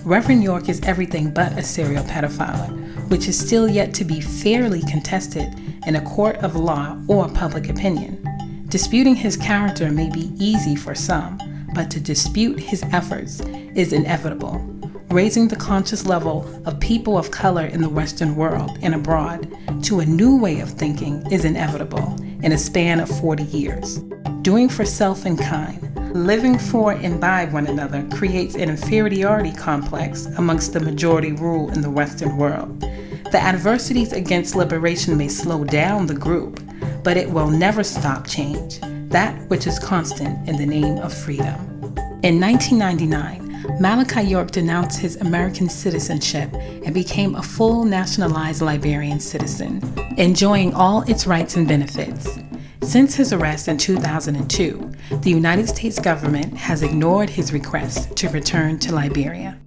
Reverend York is everything but a serial pedophile, which is still yet to be fairly contested in a court of law or public opinion. Disputing his character may be easy for some, but to dispute his efforts is inevitable. Raising the conscious level of people of color in the Western world and abroad to a new way of thinking is inevitable in a span of 40 years. Doing for self and kind, living for and by one another creates an inferiority complex amongst the majority rule in the Western world. The adversities against liberation may slow down the group, but it will never stop change, that which is constant in the name of freedom. In 1999, Malachi York denounced his American citizenship and became a full nationalized Liberian citizen, enjoying all its rights and benefits. Since his arrest in 2002, the United States government has ignored his request to return to Liberia.